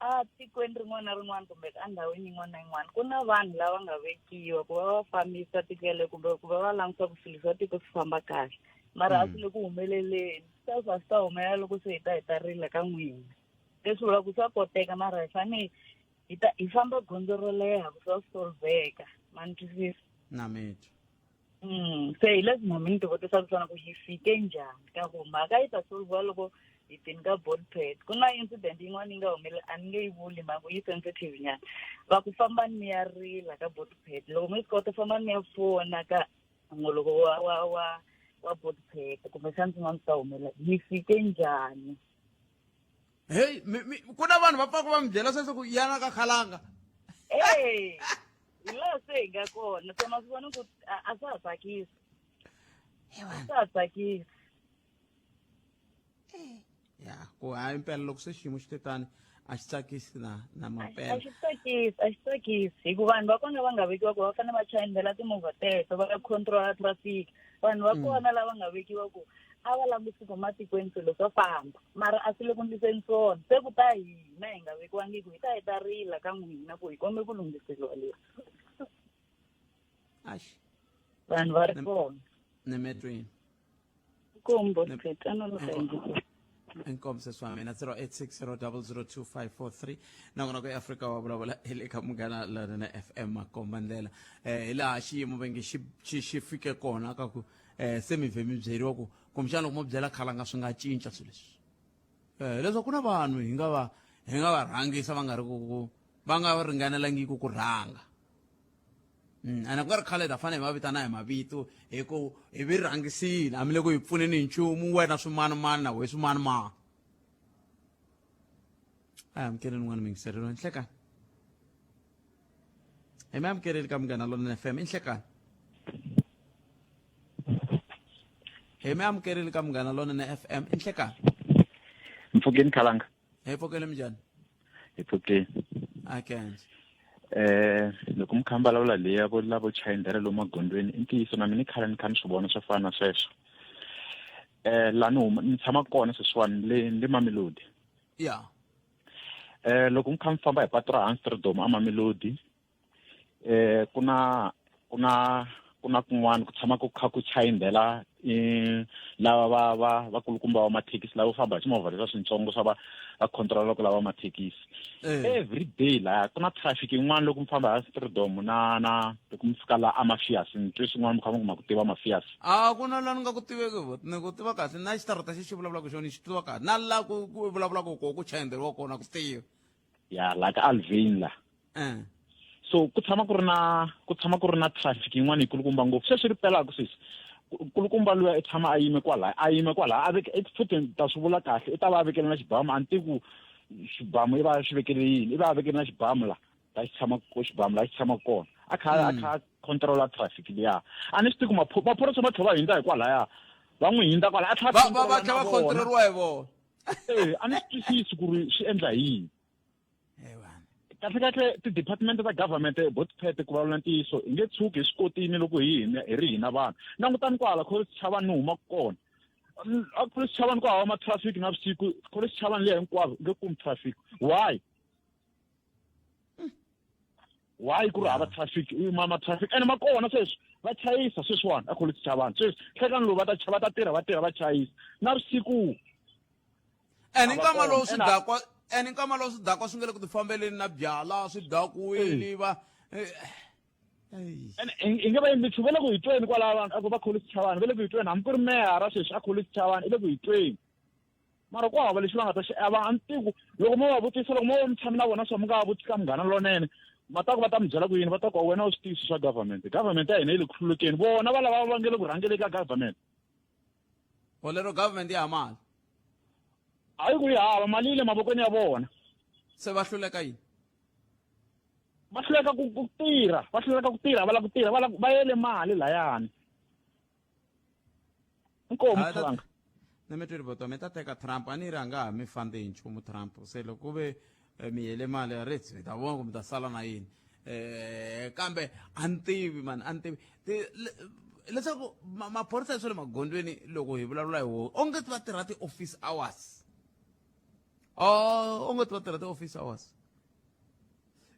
a tikweni rin'wana na rin'wana kumbe ka ndhawini yin'wana na yin'wana ku na vanhu lava nga vekiwa ku va va fambisa tikele kumbe ku va va langutisa ku swilo swa tiko swi famba kahle mara a swi le ku humeleleni sweswo a swi ta humelela loko se hi ta rila ka n'wina leswi vulaka ku swa koteka mara hi fanele hi famba gondzo ro leha ku swa solveka ma ni twisisa na methu se hi leswi na mi ni ti vutisaka swona ku hi fike njhani ka ku mhaka yi ta solviwa loko hi tini ka Boldpad ku na incident yin'wana yi nga humelela a ni nge yi vuli mhangu yi sensitive nyana va ku famba mi ya rila ka Boldpad loko mi swi kota famba mi ya fona ka n'oloko wa Boldpad kumbexana swin'wana swi ta humelela mi fike njhani hey ku na vanhu va pfaka va mi byela sweswo ku yana ka khalanga hi laha se hi nga kona se ma swi vona ku a swa ha tsakisi a swa ha tsakisi ya ku hayi impela loko se xiyimo xi tetani a xi tsakisi na a mampela xi tsakisi hikuva vanhu va kona va nga vekiwa ku va fanele va chayendela timovha teto va ya controla traffic vanhu va kona lava nga vekiwa ku a va langutisi ku matikweni swilo swo famba mara a swi le ku ndliseni swona se ku ta hina hi nga vekiwangiku hi ta rila ka n'wina ku hi kombe ku lunghiseriwa leswi vanhu va ri kona ni metweni kombo phetanonosaendlisa inkomo swa mina 0860002543 nakona ku eAfrika wa vulavula hi le ka Munghana Lonene FM makomba ndlela hi laha xiyimo venge xi fike kona ka ku se mi vhe mi byeriwa ku kumbexana loko mo byela khalanga swi nga cinca swilo leswi leswaku ku na vanhu hi nga va rhangisa va nga ri ku va nga ringanelangiki ku rhanga ene ku nga ri khale hi ta fanele hi va vitana hi mavito hi ku hi vi rhangisile a mi le ku hi pfuneni hi nchumu wena swimanimani na we swimanimani a hi amukeleni n'wana mingiselelo nhlekani hi mi amukeleli ka Munghana Lonene FM i nhlekani hi mi amukeleli ka Munghana Lonene FM i nhlekani Mpfhukeni khalanga hi pfukele minjhani hi pfhukeni akenje loko mi kha mi vulavula leya vo lavo chayendela lomu magondweni i ntiyiso na mina khale ni kha ni swi vona swo fana na sweswo laha ni tshama kona sweswiwani le Mamelodi ya loko mi kha mi famba hi patu ra Amsterdam a Mamelodi ku na kun'wana ku tshama ku kha ku chayendela lava va kulukumba va mathekisi lava famba hi timovha leswa swintsongo swa va controla ku lava mathekisi every day la ku na traffic yin'wana loko mi famba hi Amsterdam na loko mi fika la Amafias ni twe swin'wana mi kha mi kuma ku tiva Amafias ku na la ni nga ku tiveki ni ku tiva kahle na xitarata xi vulavulaka xona xi tiva kahle na la ku vulavulaka ku chayenderiwa kona ku tiva ya la ka Alvin la so ku tshama ku ri na traffic yin'wana yikulukumba ngopfu sweswi ri pelaka sweswi kulukumba luya i tshama a yime kwalaya a veke futhi ta swi vula kahle i ta va a vekele na xibamu a ni tivi ku xibamu i va a swi vekele yini i va a vekele na xibamu la ta xi tshama ko xibamu la xi tshama kona a kha controla traffic liya a ni swi tivi ku maphorisa va tlhela va hindza hikwalaya va n'wi hindza kwalaya a tlhela va tlhela va controliwa hi vona a ni swi twisisi ku ri swi endla yini kahle ti-department ta government Boldpad ku vulavula ntiyiso hi nge tshuki hi swi kotini loko hi ri hina vanhu langutani kwala khorisi chavani ni humaka kona a khorisi chavani ku hava matraffic na vusiku khorisi chavani leyi hinkwavo nge kumi traffic why ku ri hava traffic matraffic ene ma kona sweswi va chayisa sweswiwani a khorisi chavani sweswi hlekani loko va ta tirha va chayisa na vusiku ene nkama lowu swi dakwa swi nga le ku tifambeleni na byala swi dakiwile va i nge va endli ve le ku hi tweni kwalava a ku va kholisi chavani ve le ku hi tweni hambi ku ri meyara sweswi a kholisi chavani i le ku hi tweni mara ku hava lexi va nga ta xi ava a ni tiku loko mo va vutisa loko mo va mi tshami na vona swa mi nga va vutisi ka Munghana Lonene ma ta ku va ta mi byela ku yini va ta ku wena u swi tiyisi swa government ya hina yi le ku hlulekeni vona va lava va nge le ku rhangele ka government lero government ya mali hayi ku yi hava mali yi le mavokweni ya vona se va hluleka yini va hluleka ku tirha va lava ku tirha va yele mali layani inkomu khalanga na mi twi riboto mi ta teka Trump a ni ri a nga ha mi fambi hi nchumu Trump se loko ku ve mi yele mali ya ritsi mi ta vona ku mi ta sala na yini kambe a ni tivi mani a ni tivi leswaku maphorisa ya swa le magondweni loko hi vulavula hi wona onge ti va tirha ti-office hours onge ti va tirha ti-office hours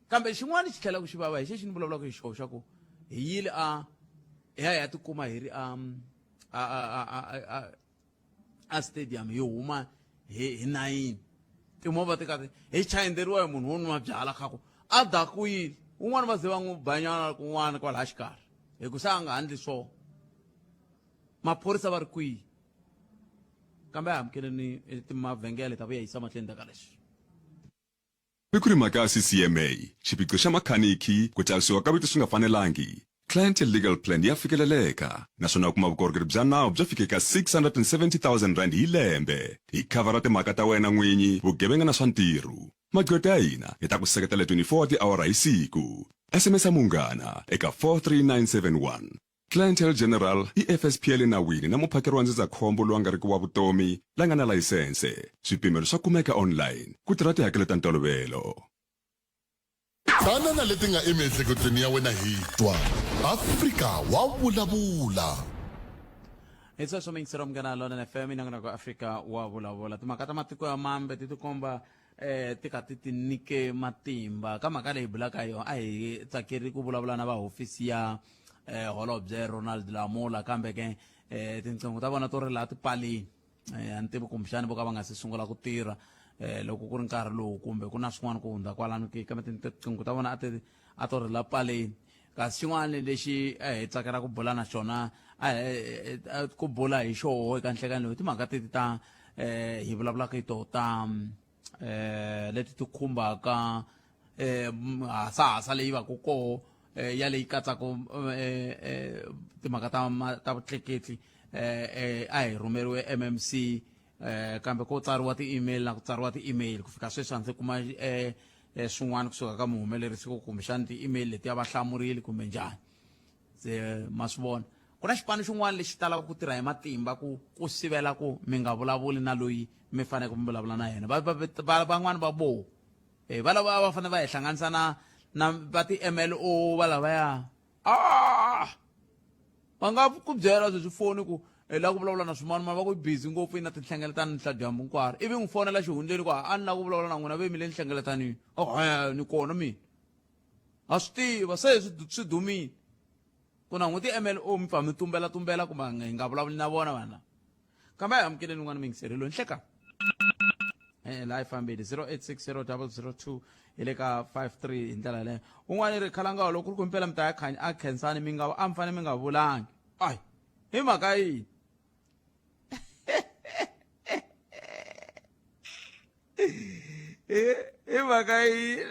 kambe xin'wana xi tlhelaka xi vava hi xexi ni vulavulaka hi xoho xa ku hi yile hi ya tikuma hi ri a stadium hi huma hi 9 timovha ti kati hi chayenderiwa hi munhu wo nwa byala khako a dakwile un'wana va ze va n'wi banyana kun'wana kwalaha xikarhi hi ku se a nga handli swona maphorisa va ri kwihi kambe amukeleni timavhengele ta vuya yisa mahlweni ka leswi i ku ri mhaka ya CCMA xiphiqo xa makhaniki ku tsarisiwa ka vito swi nga fanelangi client legal plan ya fikeleleka naswona u kuma vukorhokeri bya nawu byo fikeka 670,000 rand hi lembe hi khavara timhaka ta wena n'winyi vugevenga na swa ntirho magqweta ya hina hi ta ku seketela 24 tiawara hi siku SMS ya munghana eka 43971 Clientele General i FSPL nawini na muphakeri wa ndzindzakhombo lowu nga riki wa vutomi la nga na layisense swipimelo swa kumeka online ku tirha tihakelo ta ntolovelo tanana leti nga emiehleketweni ya wena hi twa Afrika wa vulavula It's also means from Ghana London FM in Africa wa vulavula timhaka ta matiko ya mambe ti tikomba tika ti nike matimba kama ka leyi bulaka yo a hi tsakeri ku vulavula na va hofisi ya Holobye Ronald Lamola kambe ke tinqingo ta vona to ri la tipalini a ntivi kumbexani vo ka va nga se sungula ku tirha loko ku ri nkarhi lowu kumbe ku na swin'wana ku hundza kwalano ke kambe tinqingo ta vona a to ri la paleni kasi xin'wana lexi hi tsakela ku bula na xona ku bula hi xoho eka nhlekani leyi timhaka ti ta hi vulavulaka hi to ta leti ti khumbaka hasahasa leyi va koho ya leyi katsaka timhaka ta vutleketli a hi rhumeriwe MMC kambe ko tsariwa ti-email na ku tsariwa ti-email ku fika sweswi a ndzi kuma swin'wana kusuka ka muhumelerisi ku kumbexana ti-email leti ya va hlamurile kumbe njhani se ma swi vona ku na xipano xin'wana lexi talaka ku tirha hi matimba ku sivela ku mi nga vulavuli na loyi mi fanele mi vulavula na yena van'wana va boho va lava va fanele va hi hlanganisa na va ti-MLO va lavaya va nga ku byela sweswi foni ku la ku vulavula na swin'wana mara va ku busy ngopfu na tinhlengeletano nihladyambu hinkwaro ivi n'wi fonela xihundleni ku a ni la ku vulavula na n'wina ve mi le nhlengeletanini ni kona mina ha swi tiva se swi dumile ku na n'wi ti-MLO mi pfa mi tumbela kumbe hi nga vulavuli na vona vana kambe a hi amukeleni n'wana mi yingiserile nhleka la yi fambile 0860 002 hi le ka 53 hi ndlela leyo un'wana ri khalanga loko ku ri ku mpela mi ta ya a khensani a mi fanele mi nga vulangi ayi hi mhaka yini hi mhaka yini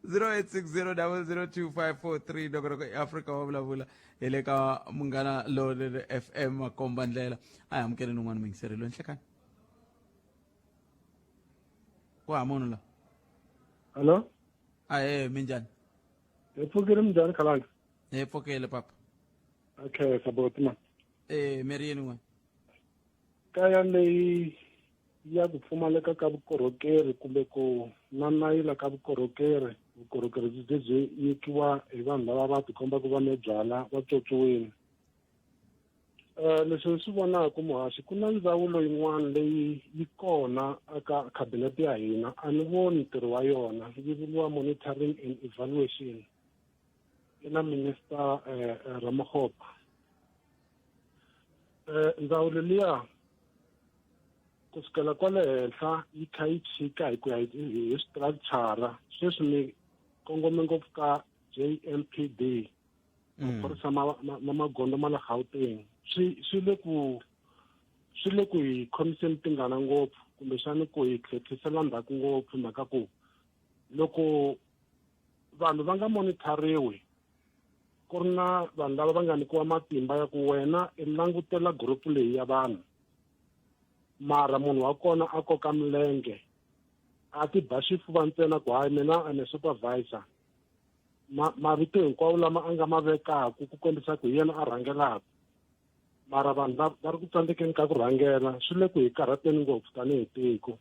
0860 002 loko Africa wa vulavula hi le ka munghana London FM makomba ndlela a hi amukeleni un'wana mi yingiserile nhlekani ku ha munhu la Hello? minjani Hi pfukile minjhani khalanga? Hi pfukile papa. Okay, saboti man. Mi ri yini n'we? Kaya leyi ya ku pfumaleka ka vukorhokeri kumbe ku nanayila ka vukorhokeri byi nyikiwa hi vanhu lava va tikomba ku va ni byala vatswotswiwini. Leswi swi vonaka muhaxi ku na ndzawulo yin'wana leyi yi kona aka cabinet ya hina a ni voni ntirho wa yona yi vuriwa monitoring and evaluation ina minister Ramakgopa. Ndzawulo liya kusukela kwale henhla yi kha yi chika hi ku ya hi structure sweswi ni kongome ngopfu ka JMPD maphorisa ma magondo ma le Gauteng swi le ku hi khomiseni tingana ngopfu kumbexani ku hi tlhetisela ndzhaku ngopfu mhaka ku loko vanhu va nga monitoriwi ku ri na vanhu lava va nga nyikiwa matimba ya ku wena i langutela group leyi ya vanhu mara munhu wa kona a koka milenge a ti ba xifuva ntsena ku hayi mina ane supervisor mavito hinkwawo lama a nga ma vekaku ku kombisa ku yena a rhangelaka mara vanhu va ri ku tsandzekeni ka ku rhangela swi le ku hi karhateni ngopfu tanihi tiko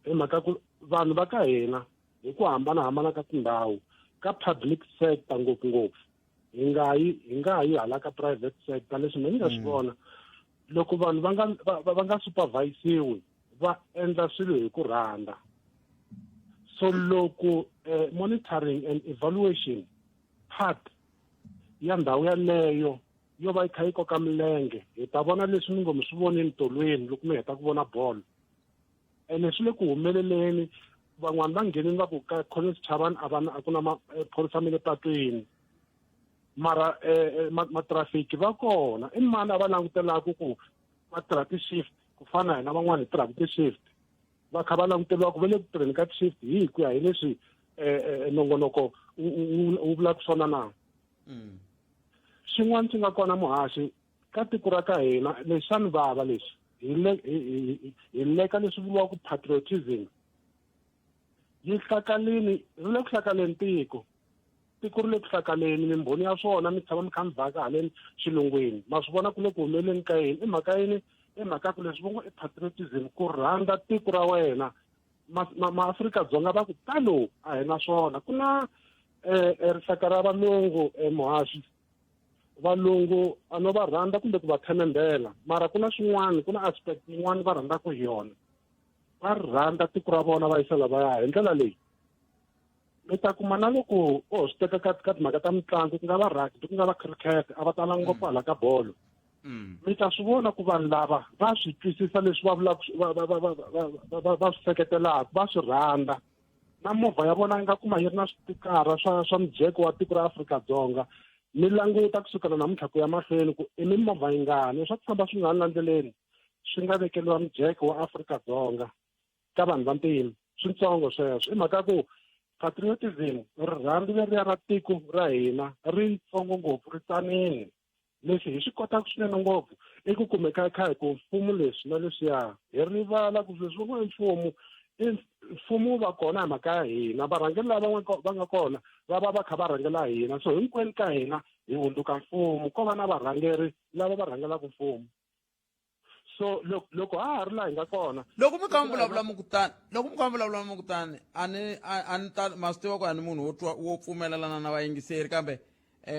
hi mhaka ku vanhu va ka hina hi ku hambanahambana ka tindhawu ka public sector ngopfungopfu hi nga yi hala ka private sector leswi mina ni nga swi vona loko vanhu va nga supervisiwi va endla swilo hi ku rhandza so loko monitoring and evaluation part ya ndhawu yaleyo yo va yi kha yi koka milenge hi ta vona leswi mi ngo mi swi voneni tolweni loko mi heta ku vona bolo ene swi le ku humeleleni van'wana va nghenini va ku ka Collins Chabane a ku na maphorisa ma le patwini mara matrafiki va kona i mani a va langutelaka ku va tirha ti-shift ku fana na van'wana hi tirhaka ti-shift va kha va languteliwa ku va le ku tirheni ka ti-shift hi ku ya hi leswi nongonoko wu vulaka swona na xin'wana xi nga kona muhaxi ka tiko ra ka hina lexi xa ni vava lexi hi leka leswi vuriwaka patriotism yi hlakalini ri le ku hlakaleni tiko ri le ku hlakaleni mimbhoni ya swona mi tshama mi kha mi vhaka haleni xilungwini ma swi vona ku le ku humeleni ka yini i mhaka yini i mhaka ku leswi vongo i patriotism ku rhandza tiko ra wena maAfrika-Dzonga va ku talo a hi na swona ku na rixaka ra valungu muhaxi valungu a no va rhandza kumbe ku va themendela mara ku na swin'wana ku na aspect yin'wana va rhandzaka hi yona va rhandza tiko ra vona va yisa lavaya hi ndlela leyi mi ta kuma na loko swi teka ka timhaka ta mitlangu ku nga va rugby ku nga va cricket a va tala ngopfu hala ka bolo mi ta swi vona ku vanhu lava va swi twisisa leswi va vulaka va swi seketelaka va swi rhandza na movha ya vona yi nga kuma yi ri na switikara swa mijeko wa tiko ra Afrika-Dzonga mi languta kusukela namuntlha ku ya mahlweni ku i mimovha yingani swa ku famba swi nga ni landzeleni swi nga vekeliwa mijeko wa Afrika-Dzonga ka vanhu va ntima swintsongo sweswo i mhaka ku patriotism rirhandzu leriya ra tiko ra hina ri ntsongo ngopfu ri tsanini leswi hi swi kotaka swinene ngopfu i ku kumeka kha hi ku mfumo leswi na leswiya hi rivala ku leswi van'wana mfumo wu va kona hi mhaka ya hina varhangeri lava va nga kona va kha va rhangela hina so hinkwenu ka hina hi hundzuka mfumo ko va na varhangeri lava va rhangelaka mfumo so loko ha ri laha hi nga kona loko mi kha mi vulavula mi kutani a ni ta ma swi tiva ku a ni munhu wo pfumelelana na vayingiseri kambe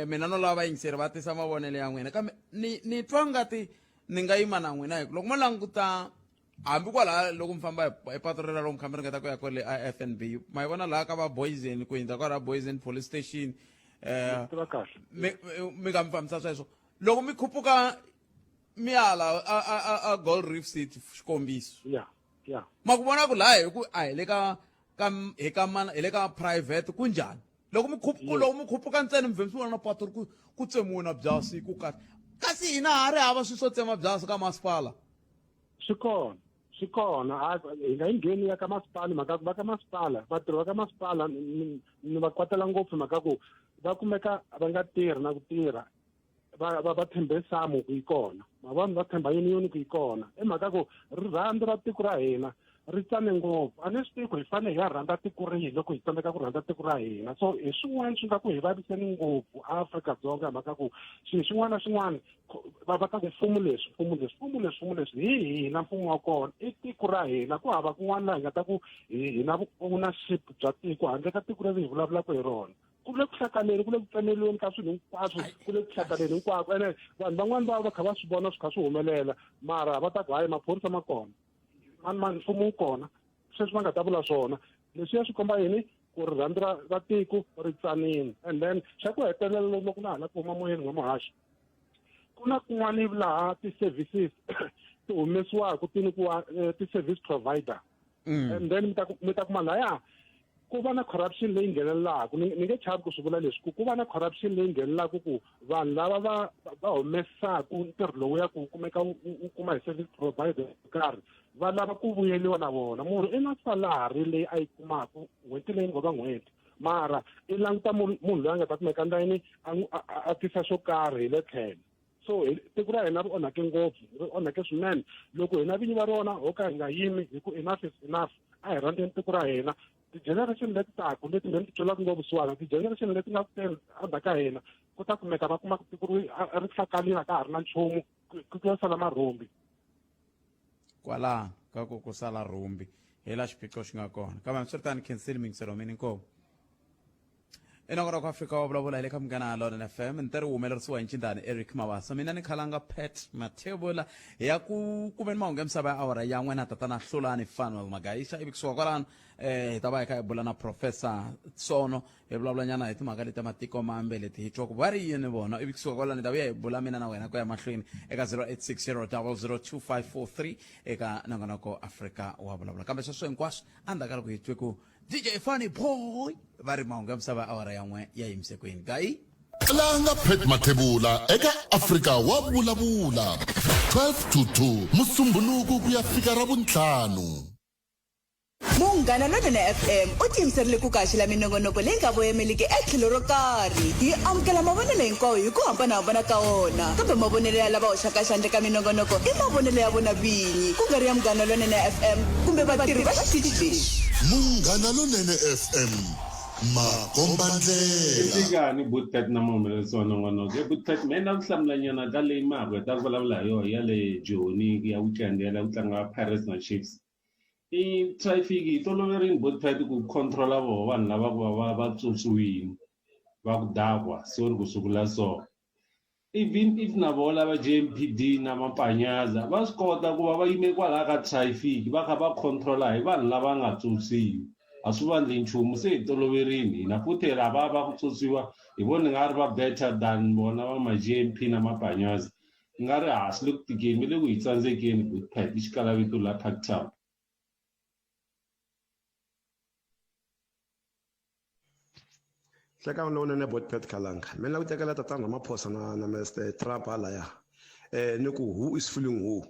mina no lava vayingiseri va tisa mavonelo ya n'wina kambe ni twa ngati ni nga yima na n'wina hiku loko mo languta hambi kwalaha loko mi famba epatu rero mi kha mi ringeta ku ya kwale a FNB ma yi vona laha ka va Boysen ku hindza kwala Boysen police station mi kha mi fambisa sweswo loko mi khuphuka miala a Gold Reef City xikombiso ma ku vona ku laha hi ku a hi le ka private ku njhani loko mi khuphuka ntsena mi vhe mi swi vona na patu ku tsemiwe na byasi ku kasi hina ha ri hava swi swo tsema byasi ka masipala swi kona hi nga yi ngheni ya ka masipala mhaka ku va ka masipala vatirhi va ka masipala ni va kwatela ngopfu mhaka ku va kumeka va nga tirhi na ku tirha va tshembe samu ku yi kona vanhu va tshemba yini ku yi kona i mhaka ku rirhandzu ra tiko ra hina ri tsane ngopfu a ni swi tivi ku hi fanele hi ya rhandza tiko rihi loko hi tsandzeka ku rhandza tiko ra hina so hi swin'wana swi nga ku hi vaviseni ngopfu Afrika-Dzonga hi mhaka ku xin'wana na xin'wana va ta ku mfumo leswi hi hina mfumo wa kona i tiko ra hina ku hava kun'wana laha hi nga ta ku hi na ownership bya tiko handle ka tiko leri hi vulavulaka hi rona ku le ku hlakaleni ku le ku tsemeliweni ka swilo hinkwaswo ku le ku hlakaleni hinkwako ene vanhu van'wani va kha va swi vona swi kha swi humelela mara va ta ku hayi maphorisa ma kona mani mfumo wu kona sweswi va nga ta vula swona leswiya swi komba yini ku rirhandzu ra tiko ri tsanini and then xa ku hetelela loko na hala ku huma moyeni wa muhaxi ku na kun'wana laha ti-services ti humesiwaka ti nyikiwa ti-service provider and then mi ta kuma laya ku va na corruption leyi nghenelelaka ni nge chavi ku swi vula leswi ku va na corruption leyi nghenelelaka ku vanhu lava va humesaka ntirho lowuya ku kumeka wu kuma hi service provider yo karhi va lava ku vuyeliwa na vona munhu i na salari leyi a yi kumaka n'hweti leyi ngo va n'hweti mara i languta munhu loyi a nga ta kumeka ndlayini a tisa xo karhi hi le tlhelo so tiko ra hina ri onhake ngopfu ri onhake swinene loko hina vinyi va rona ho ka hi nga yimi hi ku enough is enough a hi rhandzeni tiko ra hina ti-generation leti taku leti nga ni ti twelaka ngopfu vusiwana ti-generation leti nga ku endzhaku ka hina ku ta kumeka va kuma tiko ri hlakalini ka ha ri na nchumu ku sala marhumbi kwalaha ka ku sala rhumbi hi la xiphiqo xi nga kona kambe swiritani khenseli mingisero mini inkomu enongora ku Afrika wa vulavula hi le ka Munghana London FM ni tari humelerisiwa hi ncindani Eric Mabasa mina ni khalanga Pat Mathebula ya ku kumeni mahungu ya misava ya awara ya n'wena tatana Hlulani Fanuel Magaisha ivi kusuka kwalano hi ta va hi kha hi bula na Professor Sono hi vulavulanyana hi timhaka leti matiko mambe leti hi twaku va ri yini vona ivi kusuka kwalano hi ta vuya hi bula mina na wena ku ya mahlweni eka 0860002543 eka nongonoko Afrika wa vulavula kambe sweswo hinkwaswo endzhaku ka loko hi twe ku DJ Funny Boy va ri mahungu ya misava awara ya n'we ya yimise kwini gayi tlanga Pat Mathebula eka Africa wa vulavula 12 to 2 Musumbhunuku ku ya fika Ravuntlhanu. Munghana Lonene FM u tiyimiserile ku kaxila minongonoko leyi nga voyameliki etlhelo ro karhi hi amukela mavonelo hinkwawo hi ku hambanahambana ka wona kambe mavonelo ya lava hoxaka xandla ka minongonoko i mavonelo ya vona vinyi ku nga ri ya Munghana Lonene FM kumbe vatirhi va xitichi lexi. Munghana Lonene FM makombandlela Ndingani Bootcat na muhumelerisi wa nongonoko Bootcat mina ku hlamulanyana ka leyi mhaka ta vulavula hi yona ya le Joni ya weekend ya ku tlanga Pirates na Chiefs. I traffic yi toloverini Bootcat ku controla vanhu lava ku va tsutsumini va ku dakwa so ku sukula so even if na vola va JMPD na mapanyaza va swi kota ku va yime kwala ka traffic va kha va controla hi vanhu lava nga tsutsiwi a swi vandli nchumu se hi toloverini hina futhi lava va ku tsutsiwa hi vona nga ri va better than bona va ma JMP na mapanyaza nga ri hansi le ku tikeni le ku hi tsandzekeni Bootcat i xikalavito la Park Town. Hleka Lonene Bootcat Kalanga mina ku tekela tatana Ramaphosa na Mr Trump halaya ni ku who is fooling who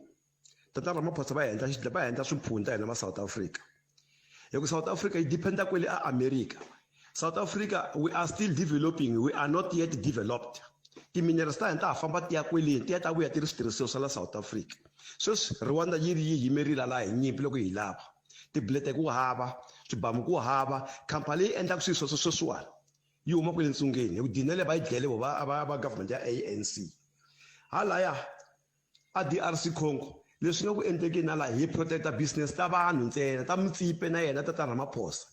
tatana Ramaphosa ba endla swiphunta hina ma South Africa hi ku South Africa yi dependa kwele a America. South Africa we are still developing, we are not yet developed. Ti-minerals ta hina ta famba ti ya kweleni ti ya ta vuya ti ri switirhisiwa swa la South Africa sweswi Rwanda yi yimerile la hi nyimpi loko hi lava tiblete ku hava swibamu ku hava khampani leyi endlaka swilo sweswiwani yi huma kwele ntsungeni hi ku dinele va yi dlele va government ya ANC halaya a DRC Congo leswi nga ku endlekeni hala hi protecta business ta vanhu ntsena ta Mtsipe na yena ta Ramaphosa.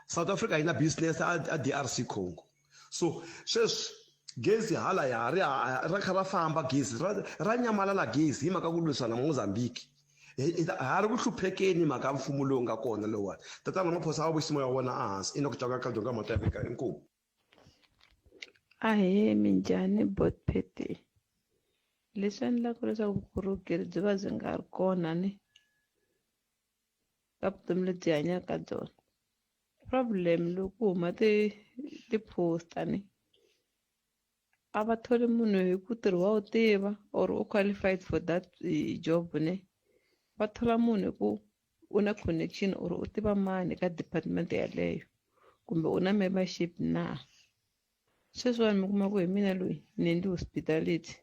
South Africa yi na business a DRC Congo so sweswi gezi hala ya ra kha ra famba gezi ra nyamalala gezi hi mhaka ku lwisana na Mozambique ha ri ku hluphekeni mhaka mfumo lowu nga kona lowani tatana Ramaphosa va voximo ya wona ehansi ina ku caka ka dzonga South Africa inkomu. Ahe minjhani Bootcat leswi endlaka leswaku vukorhokeri byi va byi nga ri kona ni ka vutomi lebyi hanyaka byona problem loko huma ti-poster ni a va tholi munhu hi ku ntirho wa wu tiva or u qualified for that job ne va thola munhu hi ku u na connection or u tiva mani ka department yaleyo kumbe u na membership na sweswiwani mi kuma ku hi mina loyi ni endli hospitality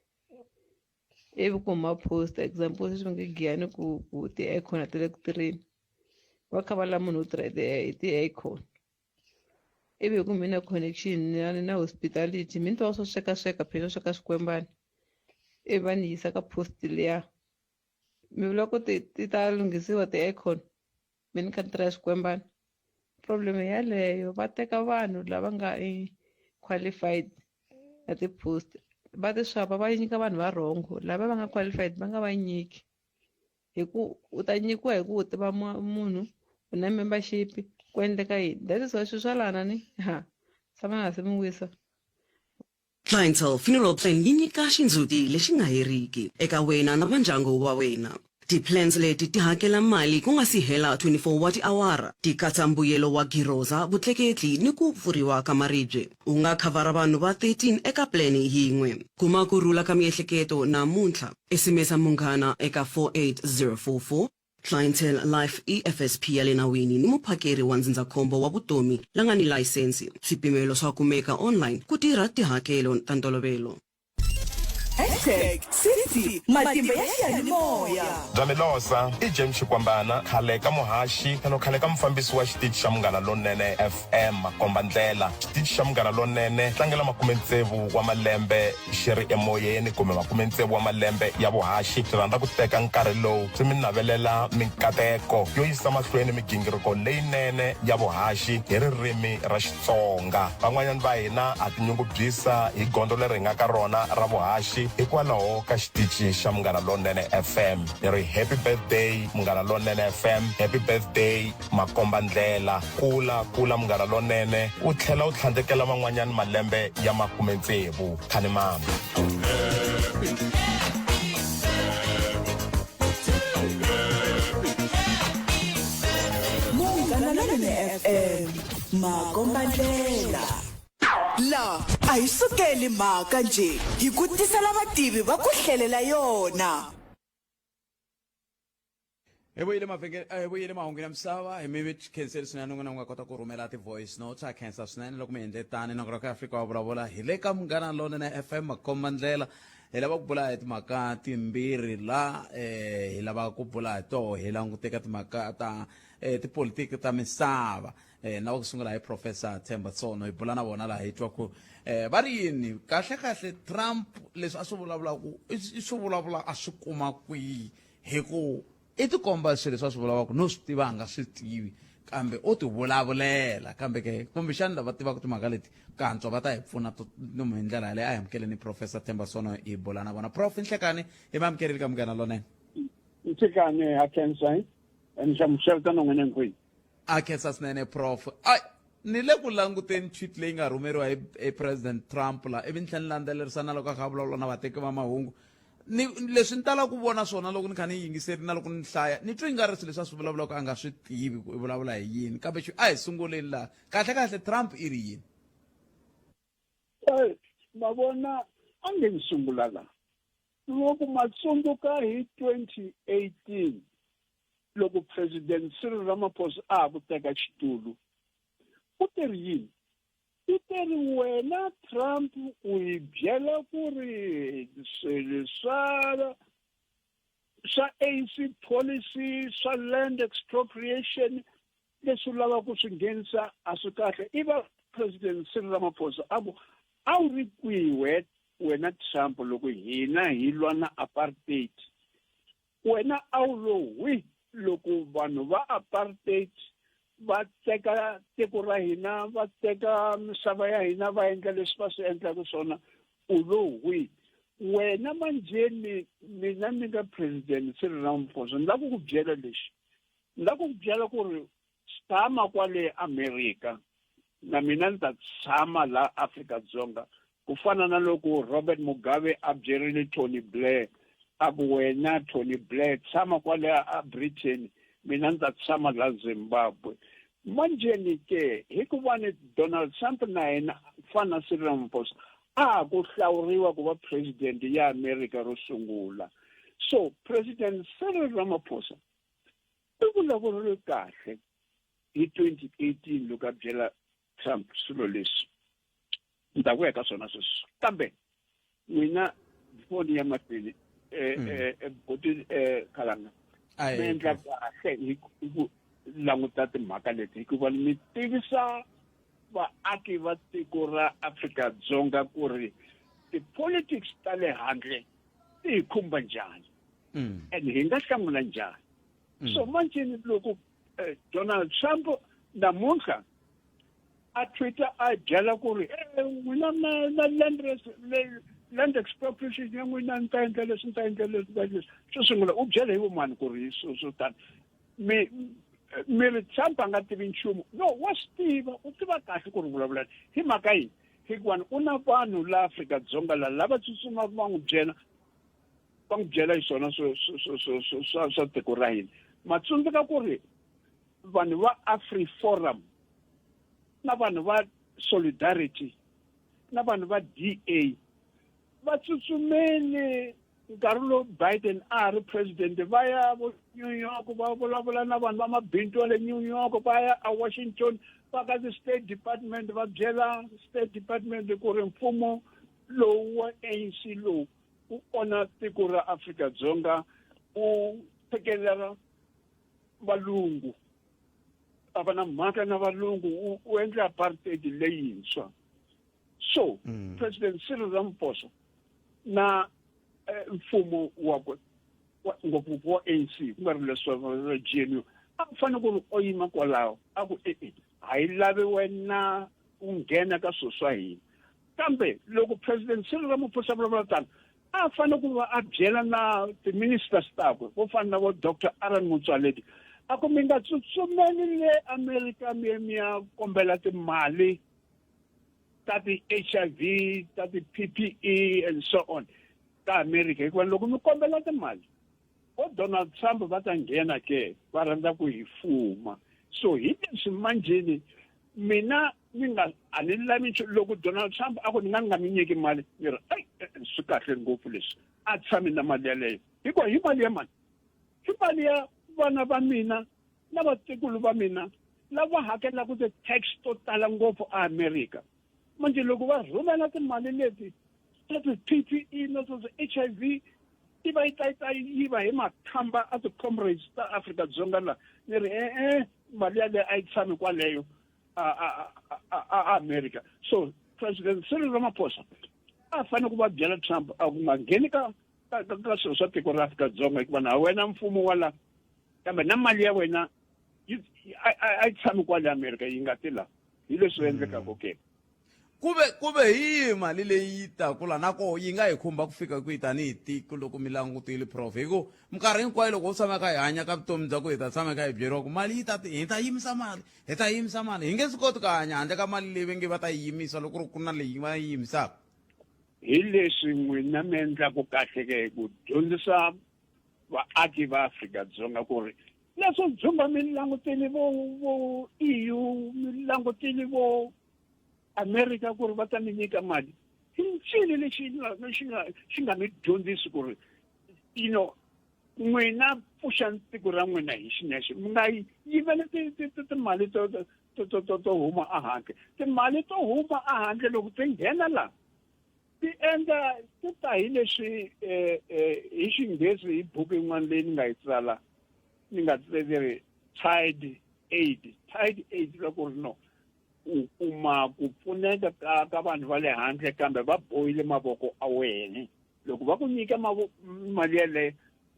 ivi ku huma post example sweswi mi nge giyani ku ti-aircon a ti le ku tirheni va kha va la munhu wo tirha hi ti-aircon ivi hi ku mi na connection na hospitality mi ni twa swo sweka phela sweka swikwembani ivi va ni yisa ka post liya mi vula ku ti ta lunghisiwa ti-aircon mi ni kha ni tirha swikwembani problem yaleyo va teka vanhu lava nga qualified na ti-post va ti swapa va nyika vanhu va rhongo lava va nga qualified va nga va nyiki hi ku u ta nyikiwa hi ku u tiva munhu u na membership ku endleka yini that is why swi swa lana ni tshama hansi mi wisa. Clientele Funeral Plan yi nyika xindzhuti lexi nga heriki eka wena na va ndyangu wa wena. Ti-plans leti ti hakela mali ku nga si hela 24 wa tiawara ti katsa mbuyelo wa giroza vutleketli ni ku pfuriwa ka maribye u nga khavara vanhu va 13 eka plani yin'we kuma kurhula ka miehleketo namuntlha SMS Munghana eka 48044 Clientele Life EFSP ya le nawini ni muphakeri wa ndzindzakhombo wa vutomi la nga ni layisensi swipimelo swa kumeka online ku tirha tihakelo ta ntolovelo. #City matimba ya xiyanimoya bya milosa i James Xikwambana khale ka muhaxi khale ka mufambisi wa xitichi xa Munghana Lonene FM makombandlela xitichi xa Munghana Lonene tlangela 60 wa malembe xi ri emoyeni kumbe 60 wa malembe ya vuhaxi swi rhandza ku teka nkarhi lowu swi mi navelela minkateko yo yisa mahlweni migingiriko leyinene ya vuhaxi hi ririmi ra Xitsonga van'wanyana va hina a tinyungubyisa hi gondo leri hi nga ka rona ra vuhaxi hikwalaho ka xitichi xa Munghana Lonene FM hi ri happy birthday Munghana Lonene FM, happy birthday makombandlela kula Munghana Lonene u tlhela u tlhandlekela van'wanyana malembe ya 60 khani mama. Munghana Lonene FM makombandlela. la a hi sukeli mhaka nje hi ku tisela vativi va ku hlelela yona vuyile mahungu ya misava hi mi khenseli swinene n'wina u nga kota ku rhumela ti-voice notes a khensa swinene loko mi endle tani na ka Afrika wa vulavula hi le ka Munghana Lonene FM makomba ndlela hi lava ku bula hi timhaka timbirhi la hi lava ku bula hi toho hi languteka timhaka ta tipolitiki ta misava na ku sungula hi Professor Themba Tsono hi bula na vona laha hi twa ku va ri yini kahle Trump leswi a swi vulavulaku i swi vulavula a swi kuma kwihi hi ku i tikomba swilo leswi a swi vulavaka no swi tiva a nga swi tivi kambe o ti vulavulela kambe ke kumbexani lava tivaka timhaka leti kantswa va ta hi pfuna nomu hi ndlela yaleyo a hi amukeleni Professor Themba Tsono hi bula na vona Prof Nhlekani hi mi amukerile ka Munghana Lonene Nhlekani ha khensa ni hlamusela ta nongwene nkwihi a khensa swinene Prof ai ni le ku languteni tweet leyi nga rhumeriwa hi President Trump la ivi ni tlhela ni landzelerisa na loko a kha vulavula na vateki va mahungu leswi ni tala ku vona swona loko ni kha ni yingiseri na loko ni hlaya ni twi nga ri swilo leswi a swi vulavulaka a nga swi tivi ku i vulavula hi yini kambe a hi sunguleni laha kahle Trump i ri yini mavona a nge ni sungula laha loko ma tsundzuka hi 2018 loko President Cyril Ramaphosa a ha ku teka xitulu u teri yini u teri wena Trump u hi byela ku ri swilo swa ANC policy swa land expropriation leswi lava ku swi nghenisa a swi kahle iva President Cyril Ramaphosa a wu ri kwihi wena Trump loko hina hi lwa na apartheid wena a wu lo hwi loko vanhu va apartheid va teka tiko ra hina va teka misava ya hina va endla leswi va swi endlaka swona u lo hwi wena manjeni mina ni nga President Cyril Ramaphosa ni lava ku byela lexi ni lava ku byela ku ri tshama kwale America na mina ni ta tshama la Afrika-Dzonga ku fana na loko Robert Mugabe a byerile Tony Blair a ku wena Tony Blair tshama kwale a Britain mina ni ta tshama la Zimbabwe manjeni ke hi ku va ni Donald Trump na yena fana Cyril Ramaphosa a ku hlawuriwa ku va president ya America ro sungula so President Cyril Ramaphosa u vulavurile kahle hi 2018 loko a byela Trump swilo leswi ni ta ku ya ka swona sweswo kambe n'wina foni ya mahlweni boti Khalanga mi endla kahle hi ku languta timhaka leti hikuva mi tivisa vaaki va tiko ra Afrika-Dzonga ku ri ti-politics ta le handle ti hi khumba njhani and hi nga hlamula njhani so manjeni loko Donald Trump namuntlha a Twitter a byela ku ri n'wina na land expropriation ya n'wina ni ta endla leswi ni ta endla leswi xo sungula u byela hi vumani ku ri swo tani mi ri Trump a nga tivi nchumu no wa swi tiva u tiva kahle ku ri vulavula hi mhaka yini hikuva u na vanhu la Afrika-Dzonga lava tsutsumaka va n'wi byela hi swona swa tiko ra hina ma tsundzuka ku ri vanhu va AfriForum na vanhu va Solidarity na vanhu va DA va tsutsumele nkarhi lowu Biden a ri president va ya New York va vulavula na vanhu va mabindzu wa le New York va ya a Washington va ka ti-State Department va byela State Department ku ri mfumo lowu wa ANC lowu u ona tiko ra Afrika-Dzonga u tekelela valungu a va na mhaka na valungu u endla apartheid leyintshwa so President Cyril Ramaphosa na mfumo wakwe ngopfu wa ANC ku nga ri leswi GNU a ku fanele ku ri o yima kwalaho a ku a yi lavi wena u nghena ka swilo swa hina kambe loko President Cyril Ramaphosa vulavula tani a fanele ku va a byela na ti-ministers takwe vo fana na vo Dr. Aaron Motsoaledi a ku mi nga tsutsumeli le America mi ya kombela timali ta ti-HIV ta ti-PPE and so on ta America hikuva loko mi kombela timali vo Donald Trump va ta nghena ke va rhandza ku hi fuma so hi leswi manjeni mina a ni lavi loko Donald Trump a ku ni nga mi nyiki mali ni ri swi kahle ngopfu leswi a tshami na mali yaleyo hikuva hi mali ya mani hi mali ya vana va mina na vatukulu va mina lava hakelaka ti-tax to tala ngopfu eAmerica manje loko va rhumela timali leti ta ti-PPE na to HIV ti va yi va hi makhamba a ti-comrades ta Afrika-Dzonga la ni ri mali yaleyo a yi tshami kwaleyo America. So President Cyril Ramaphosa a fanele ku va byela Trump a ku nga ngheni ka swilo swa tiko ra Afrika-Dzonga hikuva na wena mfumo wala kambe na mali ya wena a yi tshami kwale America yi nga ti la hi leswi endlekaka ke kube hi mali leyi takula nako yi nga hi khumba ku fika kwihi tanihi tiko loko mi langutile prof hi ku minkarhi hinkwayo loko u tshama ka hi hanya ka vutomi bya ku hi ta tshama ka hi byeriwa ku mali hi ta yimisa mali hi nge swi koti ku hanya handle ka mali leyi va nge va ta yi yimisa loko ku ri na leyi va yi yimisaka hi leswi n'wina mi endlaku kahle ke ku dyondzisa vaaki va Afrika-Dzonga ku ri leswo dzumba mi langutile vo EU mi langutile vo America ku ri va ta mi nyika mali hi ncini lexi nga mi dyondzisi ku ri n'wina pfuxa tiko ra n'wina hi xinexe mi nga yiveli timali to huma ehandle timali to huma ehandle loko ti nghena la ti endla ti ta hi leswi hi xinghezi hi buku yin'wana leyi ni nga yi tsala ni nga tsaleri tide aid loko ri no u kuma ku pfuneka ka vanhu va le handle kambe va bohile mavoko a wena loko va ku nyika mali yaleyo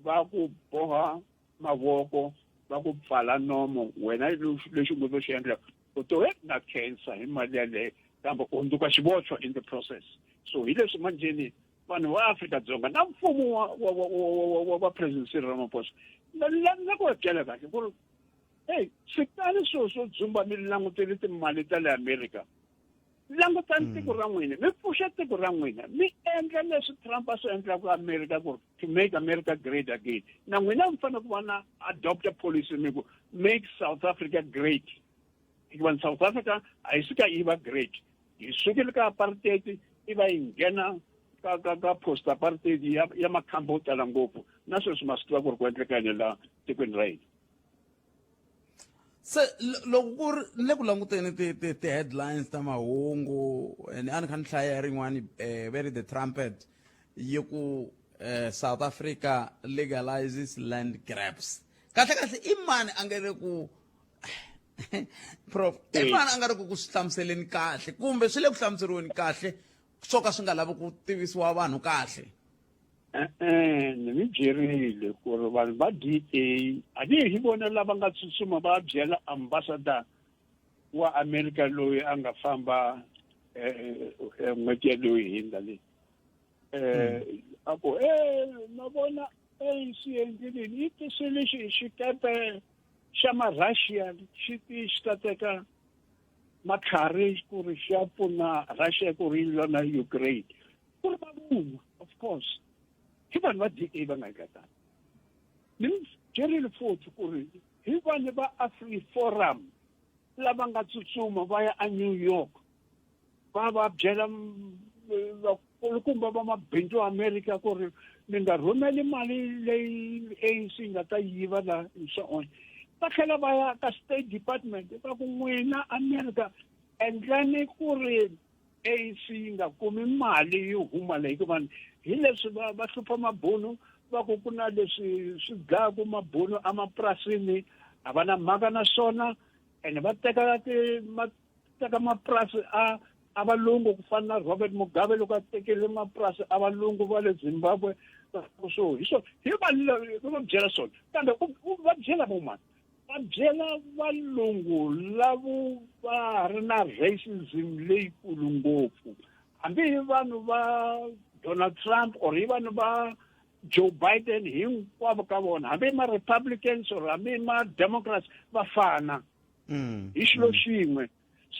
va ku boha mavoko va ku pfala nomo wena lexi u ngo to xi endla u to na cancer hi mali yaleyo kambe u hundzuka xivoxwa in the process so hi leswi manjeni vanhu va Afrika-Dzonga na mfumo wa President Cyril Ramaphosa na ku byela kahle ku ri swi tali swo dzumba mi langutele timali ta le America langutani tiko ra n'wina mi pfuxa tiko ra n'wina mi endla leswi Trump a swi endlaka America ku to make America great again na n'wina mi fanele ku va na adopt a policy mi ku make South Africa great hikuva South Africa a yi suka yi va great yi sukile ka apartheid yi va yi nghena ka post apartheid ya makhamba yo tala ngopfu na sweswi ma swi tiva ku ri ku endleka yini la tikweni ra hina se loko ku ri ni le ku languteni ti-headlines ta mahungu and a ni kha ni hlaya rin'wani very the trumpet yi ku South Africa legalizes land grabs kahle i mani a nga le ku prof i mani a nga ri ku swi hlamuseleni kahle kumbe swi le ku hlamuseriweni kahle swo ka swi nga lavi ku tivisiwa vanhu kahle ni mi byerile ku ri vanhu va DA a ni hi vona lava nga tsutsuma va byela ambassador wa America loyi a nga famba n'hweti yaleyo hi hindza leyi a ku na vona swi endleleni yi tisile xikepe xa ma-Russia xi ta teka matlhari ku ri xi ya pfuna Russia ku ri yi lwa na Ukraine ku ri mavun'wa of course hi vanhu va DA va nga gatani ni byerile futhi ku ri hi vanhu va AfriForum lava nga tsutsuma va ya eNew York va byela vakulukumba va mabindzu America ku ri mi nga rhumeli mali leyi ANC nga ta yiva la and so on va tlhela va ya ka State Department va ku n'wina America endlani ku ri ANC nga kumi mali yo huma leyi hikuva hi leswi va hlupha mabunu va ku ku na leswi swi dlayaku mabunu emapurasini a va na mhaka na swona and va teka mapurasi a valungu ku fana na Robert Mugabe loko a tekele mapurasi a valungu va le Zimbabwe so hi va byela swona kambe va byela vomani va byela valungu lavo va ri na racism leyikulu ngopfu hambi hi vanhu va Donald Trump or hi vanhu va Joe Biden hinkwavo ka vona hambi ma-Republicans or hambi ma-Democrats va fana hi xilo xin'we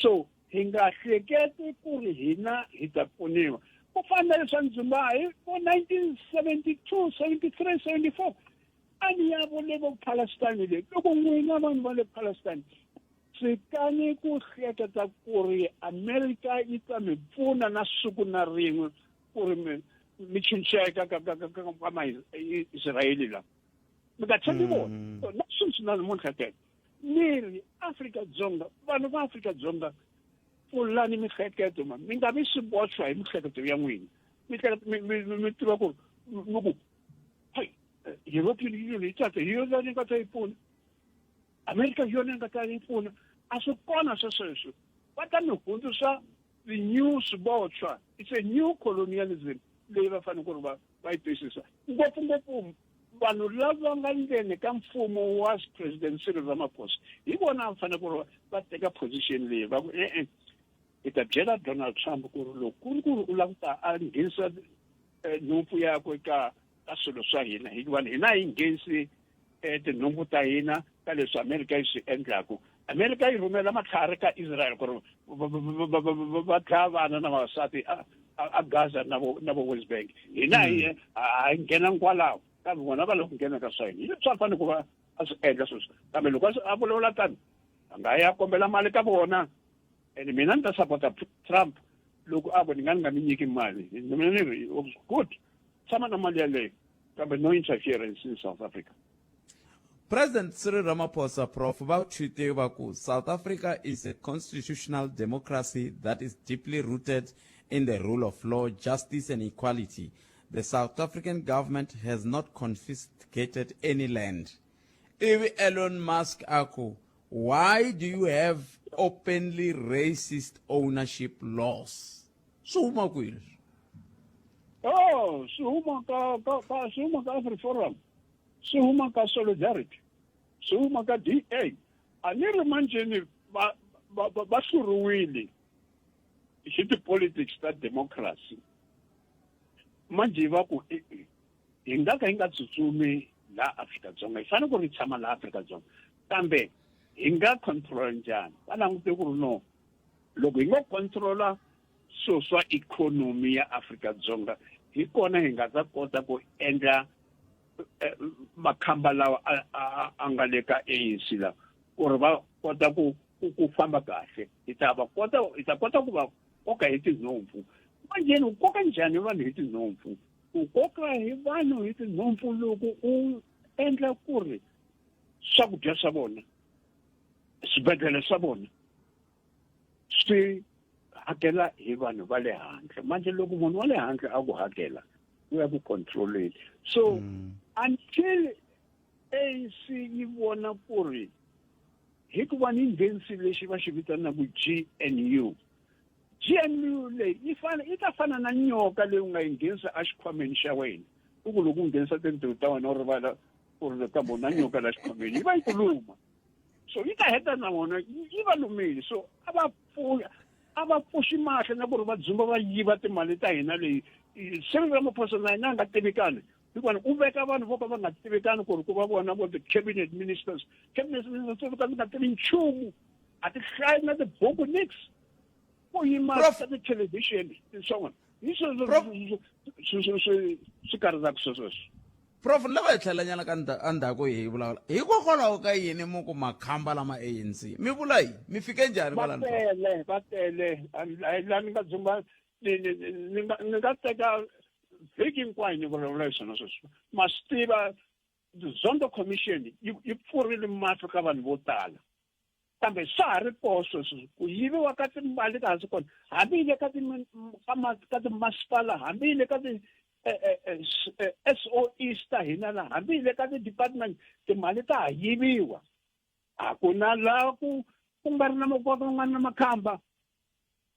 so hi nga hleketi ku ri hina hi ta pfuniwa ku fana leswa Ndzumba vo 1972 73 74 a ni ya vole vo Palestine le loko n'wina vanhu va le Palestine tshikani ku hleketa ku ri America yi ta mi pfuna na siku na rin'we ku ri mi cincheka ka ma-Israyeli la mi nga tshembi vona na sweswi na namuntlha ke miri Afrika-Dzonga vanhu va Afrika-Dzonga pfulani mihleketo mi nga vi swiboxwa hi mihleketo ya n'wina mi tiva ku loko European Union yi tata hi yona yi nga ta yi pfuna America yona yi nga ta yi pfuna a swi kona sweswo va ta mi hundzisa the new swiboxwa it's a new colonialism leyi va fanele ku ri va yi twisisa ngopfungopfu vanhu lava nga ndzeni ka mfumo wa president Cyril Ramaphosa hi vona va fanele ku ri va teka position leyi va ku hi ta byela Donald Trump ku ri loko ku ri u lava ku ta a nghenisa nhompfu yakwe ka swilo swa hina hikuva hina hi nghenisi tinhompfu ta hina ka leswi America yi swi endlaku America yi rhumela matlhari ka Israel ku ri va dlaya vana na vavasati a Gaza na vo West Bank hina hi nghena kwalaho kambe vona va loko nghena ka swa hina hi swa fanele ku va a swi endla sweswo kambe loko a vulavula tani a nga ya kombela mali ka vona and mina ni ta sapota Trump loko a vona ni nga mi nyiki mali ni good tshama na mali yaleyo kambe no interference in South Africa. President Cyril Ramaphosa, Prof, va tiva ku South Africa is a constitutional democracy that is deeply rooted in the rule of law, justice and equality. The South African government has not confiscated any land. If Elon Musk ako, why do you have openly racist ownership laws? Suma kwil. Oh, suma ka AfriForum. Suma ka Solidarity. Suma ka DA. Ani ri manjeni ba hluruwile hi ti-politics ta democracy. Manje va ku hi nga ka hi nga tsutsumi la Afrika-Dzonga hi fanele ku ri tshama la Afrika-Dzonga kambe hi nga control njhani va langute ku ri no loko hi nga controla swilo swa ikhonomi ya Afrika-Dzonga hi kona hi nga ta kota ku endla makhamba lawa a nga le ka ANC la ku ri va kota ku famba kahle hi ta kota ku va koka hi tinhompfu manjeni u koka njhani vanhu hi tinhompfu u koka hi vanhu hi tinhompfu loko u endla ku ri swakudya swa vona swibedhlele swa vona swi hakela hi vanhu va le handle manje loko munhu wa le handle a ku hakela u ya ku controleni so until ANC yi vona ku ri hi ku va ni nghenisi lexi va xi vitanaka GNU leyi yi ta fana na nyoka leyi u nga yi nghenisa a xikhwameni xa wena u ku loko u nghenisa tintiho ta wena u rivala ku ri ka vona nyoka la xikhwameni yi va yi ku luma so yi ta heta na vona yi va lumile so a va pfuxi mahlo na ku ri va dzumba va yiva timali ta hina leyi Cyril Ramaphosa na yena a nga tivekani hikuva u veka vanhu vo ka va nga tivekani ku ri ku va vona vo ti-cabinet ministers to ka ti nga tivi nchumu a ti hlayi na tibuku nix ku yima ka ti-television and so on hi swi karizaka swesweswo. Prof, lava hi tlhelanyana ka endzhaku hi vulavula hikokwalaho ka yini mu ku makhamba lama ANC mi vula yini mi fike njhani va tele la ni nga dzumba ni nga teka vhiki hinkwayo ni vulavula hi swona sweswo ma swi tiva Zondo Commission yi pfurile mahlo ka vanhu vo tala kambe swa ha ri koho sweswo ku yiviwa ka timali ka hansi kona hambi le ka timasipala hambi le ka SOEs ta hina la hambi le ka ti-department timali ta ha yiviwa a ku na la ku nga ri na makwaka nga na makhamba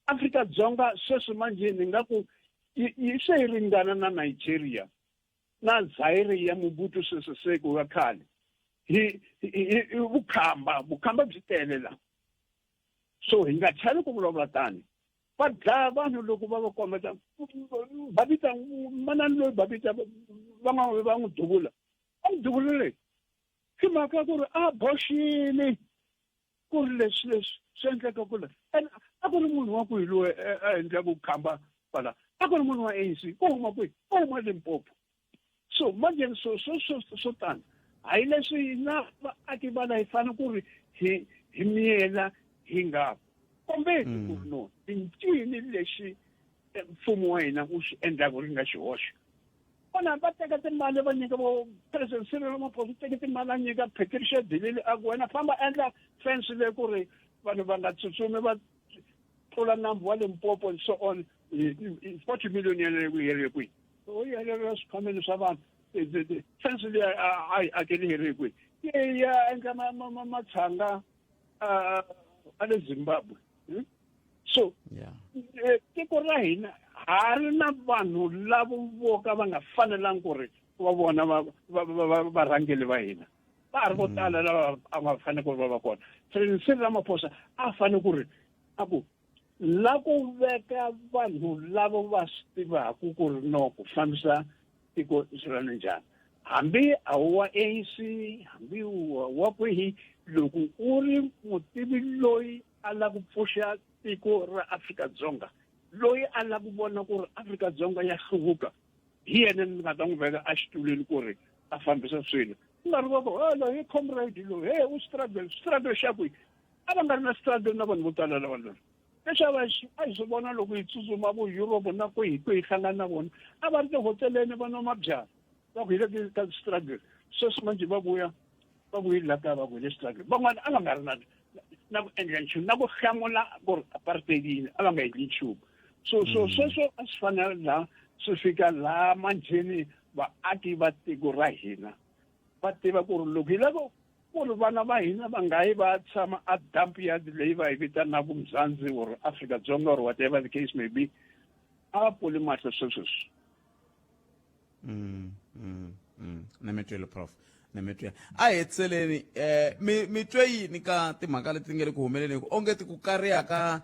Afrika-Dzonga sweswi manje ni nga ku yi se yi ringana na Nigeria na Zaire ya Mobutu Sese Seko wa khale hi vukhamba byi tele la so hi nga chali ku vulavula tani va dlaya vanhu loko va va kombeta babita manani loyi babita va n'wi duvula a n'wi duvulile hi mhaka ku ri a boxile ku ri leswi swi endleka ku ri a ku ri munhu wa ku hi loyi a endlaka vukhamba kwala a ku ri munhu wa ANC ko huma kwihi ko huma Limpopo so manje so tani hayi leswi na vaaki vana hi fanele ku ri hi miyela hi nga kombeti ku ri no i ncini lexi mfumo wa hina wu xi endlaka ri nga xihoxo vona va teka timali va nyika vo president Cyril Ramaphosa teka timali a nyika Patricia de Lille a ku wena famba endla fence leyi ku ri vanhu va nga tsutsumi va tlula nambu wa Limpopo and so on 40 million yeleyo ku yerile kwihi so yi helela swikhwameni swa vanhu fence leyi a yi akeli herile kwihi ya endla matshanga a le Zimbabwe so tiko ra hina ha ri na vanhu lavo voka va nga fanelangi ku ri va vona varhangeli va hina va ha ri vo tala lava a va fanele ku ri va va kona Cyril Ramaphosa a fanele ku ri a ku la ku veka vanhu lavo va swi tivaku ku ri no ku fambisa tiko swirani njhani hambi a wa ANC hambi wa kwihi loko u ri mutivi loyi a la ku pfuxa tiko ra Afrika-Dzonga loyi a la ku vona ku ri Afrika-Dzonga ya hluvuka hi yena ni nga ta n'wi veka a xitulweni ku ri a fambisa swilo ku nga ri va ku loyi comrade loyi u struggle xa kwihi a va nga ri na struggle na vanhu vo tala lava lori leswi a hi swi vona loko hi tsutsuma vo Europe na kwihi hi hlangana na vona a va ri tihoteleni va nwa mabyala va ku hi le ka struggle sweswi manjhe va vuya la ka va ku hi le struggle van'wana a va nga ri na ku endla nchumu na ku hlamula ku ri apartheid yini a va nga endli nchumu so sweswo a swi fanele la swi fika la manjheni vaaki va tiko ra hina va tiva ku ri loko hi lava ku ri vana va hina va nga yi va tshama a dump yard leyi va yi vitanaka Mzanzi or Afrika-Dzonga or whatever the case may be a va pfuli mahlo swesweswi nemetwele prof nemetwele a hetseleni mi twe yini ka timhaka leti nge le ku humeleleni onge ti ku kariha ka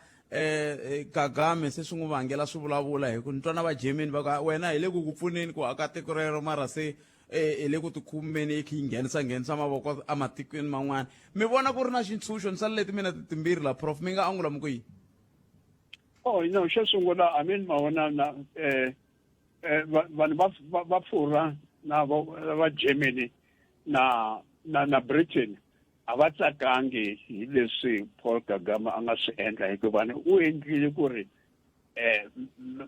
Kagame se swi n'wi vangela swivulavula hi ku ni twana va Germany va ka wena hi le ku ku pfuneni ku aka tiko rero mara se hi le ku tikhumeni hi nghenisa mavoko a matikweni man'wana mi vona ku ri na xintshunxo ni sale leti mina timbirhi la prof mi nga angula mi ku yini no xo sungula I mean ma vona na vanhu va pfurha na va Germany na Britain a va tsakangi hi leswi Paul Kagame a nga swi endla hikuva u endlile ku ri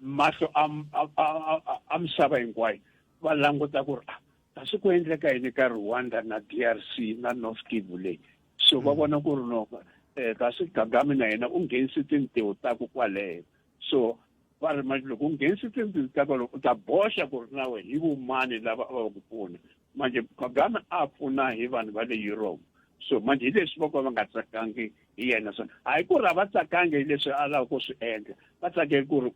mahlo a misava hinkwayo va languta ku ri kasi ku endleka yini ka Rwanda na DRC na North Kivu leyi so va vona ku ri no kasi Kagame na yena u nghenisi tintiho ta ku kwaleyo so va ri loko u nghenisi tintiho ta kwaleyo u ta boxa ku ri nawe hi vumani lava a va ku pfuna manje Kagame a pfuna hi vanhu va le Europe so manje hi leswi vo ka va nga tsakangi hi yena swona hayi ku ri a va tsakangi hi leswi a lava ku swi endla va tsakeli ku ri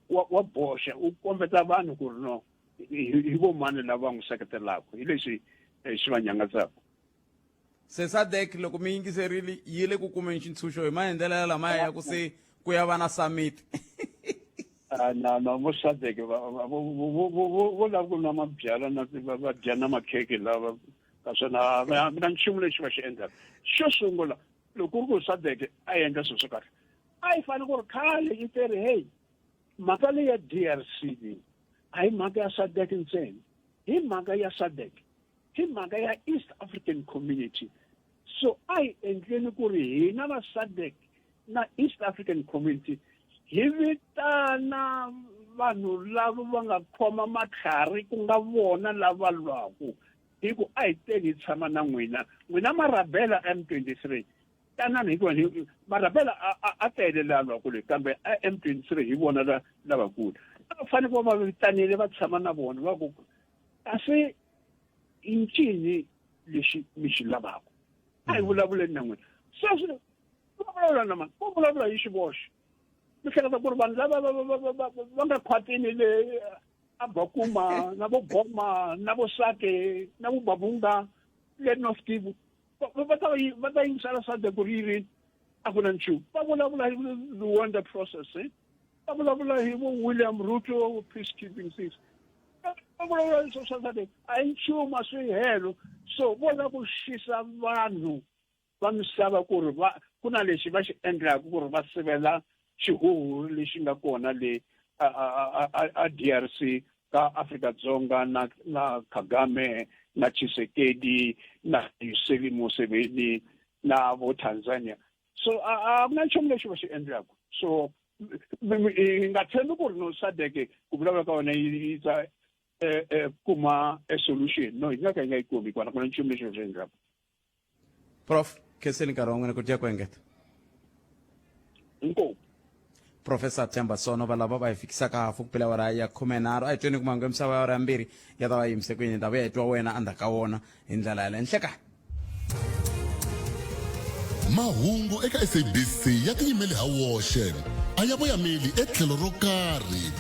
wa boxa u kombeta vanhu ku ri no hi vo mani lava n'wi seketelaka hi leswi swi va nyangatsaka se SADC loko mi yingiserile yi le ku kumeni xintshunxo hi maendlela lamaya ya ku se ku ya va na summit na vo SADC vo lava ku nwa mabyala na va dya na makheke lava kaswona mina nchumu lexi va xi endlaka xo sungula loko ku ri ku SADC a endla swilo swo karhi a yi fanele ku ri khale yi teri hey mhaka leyi ya DRC leyi a hi mhaka ya SADC ntsena hi mhaka ya SADC hi mhaka ya East African Community so a hi endleni ku ri hina va SADC na East African Community hi vitana vanhu lava va nga khoma matlhari ku nga vona lava lwaku hi ku a hi teni hi tshama na n'wina marabela M23 tanani hikuva marabela a tele la lwaku leyi kambe M23 hi vona lavakulu a va fanele ku va vitanile va tshama na vona va ku kasi i ncini lexi mi xi lavaka a hi vulavuleni na n'wina sweswi vulavula na mani ku vulavula hi xivoxo mi hleketa ku ri vanhu lava va nga khwatini le a Bakuma na vo Boma na vo Sake na vo Babunga le North Kivu va ta yingisela SADC ku ri yi rini a ku na nchumu va vulavula hi Luanda process va vulavula hi vo William Ruto peacekeeping things va vulavula hi swa SADC a hi nchumu a swi helo so vona ku xisa vanhu va misava ku ri ku na lexi va xi endlaka ku ri va sivela xihuhuri lexi nga kona le a DRC ka Afrika-Dzonga na Kagame na Tshisekedi na Museveni na vo Tanzania. So I'm not sure leswi va swi endlaka. So ngatshembi ku ri no sadeke ku vulavula ka wona yi ta kuma a solution. No, yi nga ka yi nga yi kumi hikuva ku na nchumu leswi va swi endlaka. Prof, khenseni nkarhi wa n'wina ku tiya ku engeta. Inkomu. Professor Themba Sono valava va hi fikisaka hafu ku pela awara ya 13 a hi tweni ku mangu ya misava ya awara ya 2 ya ta va yimise ku yini ta vuya hi twa wena endzhaku ka wona hi ndlela ya le henhla ka mahungu eka SABC ya tiyimeli ha woxe a ya voyameli etlhelo ro karhi.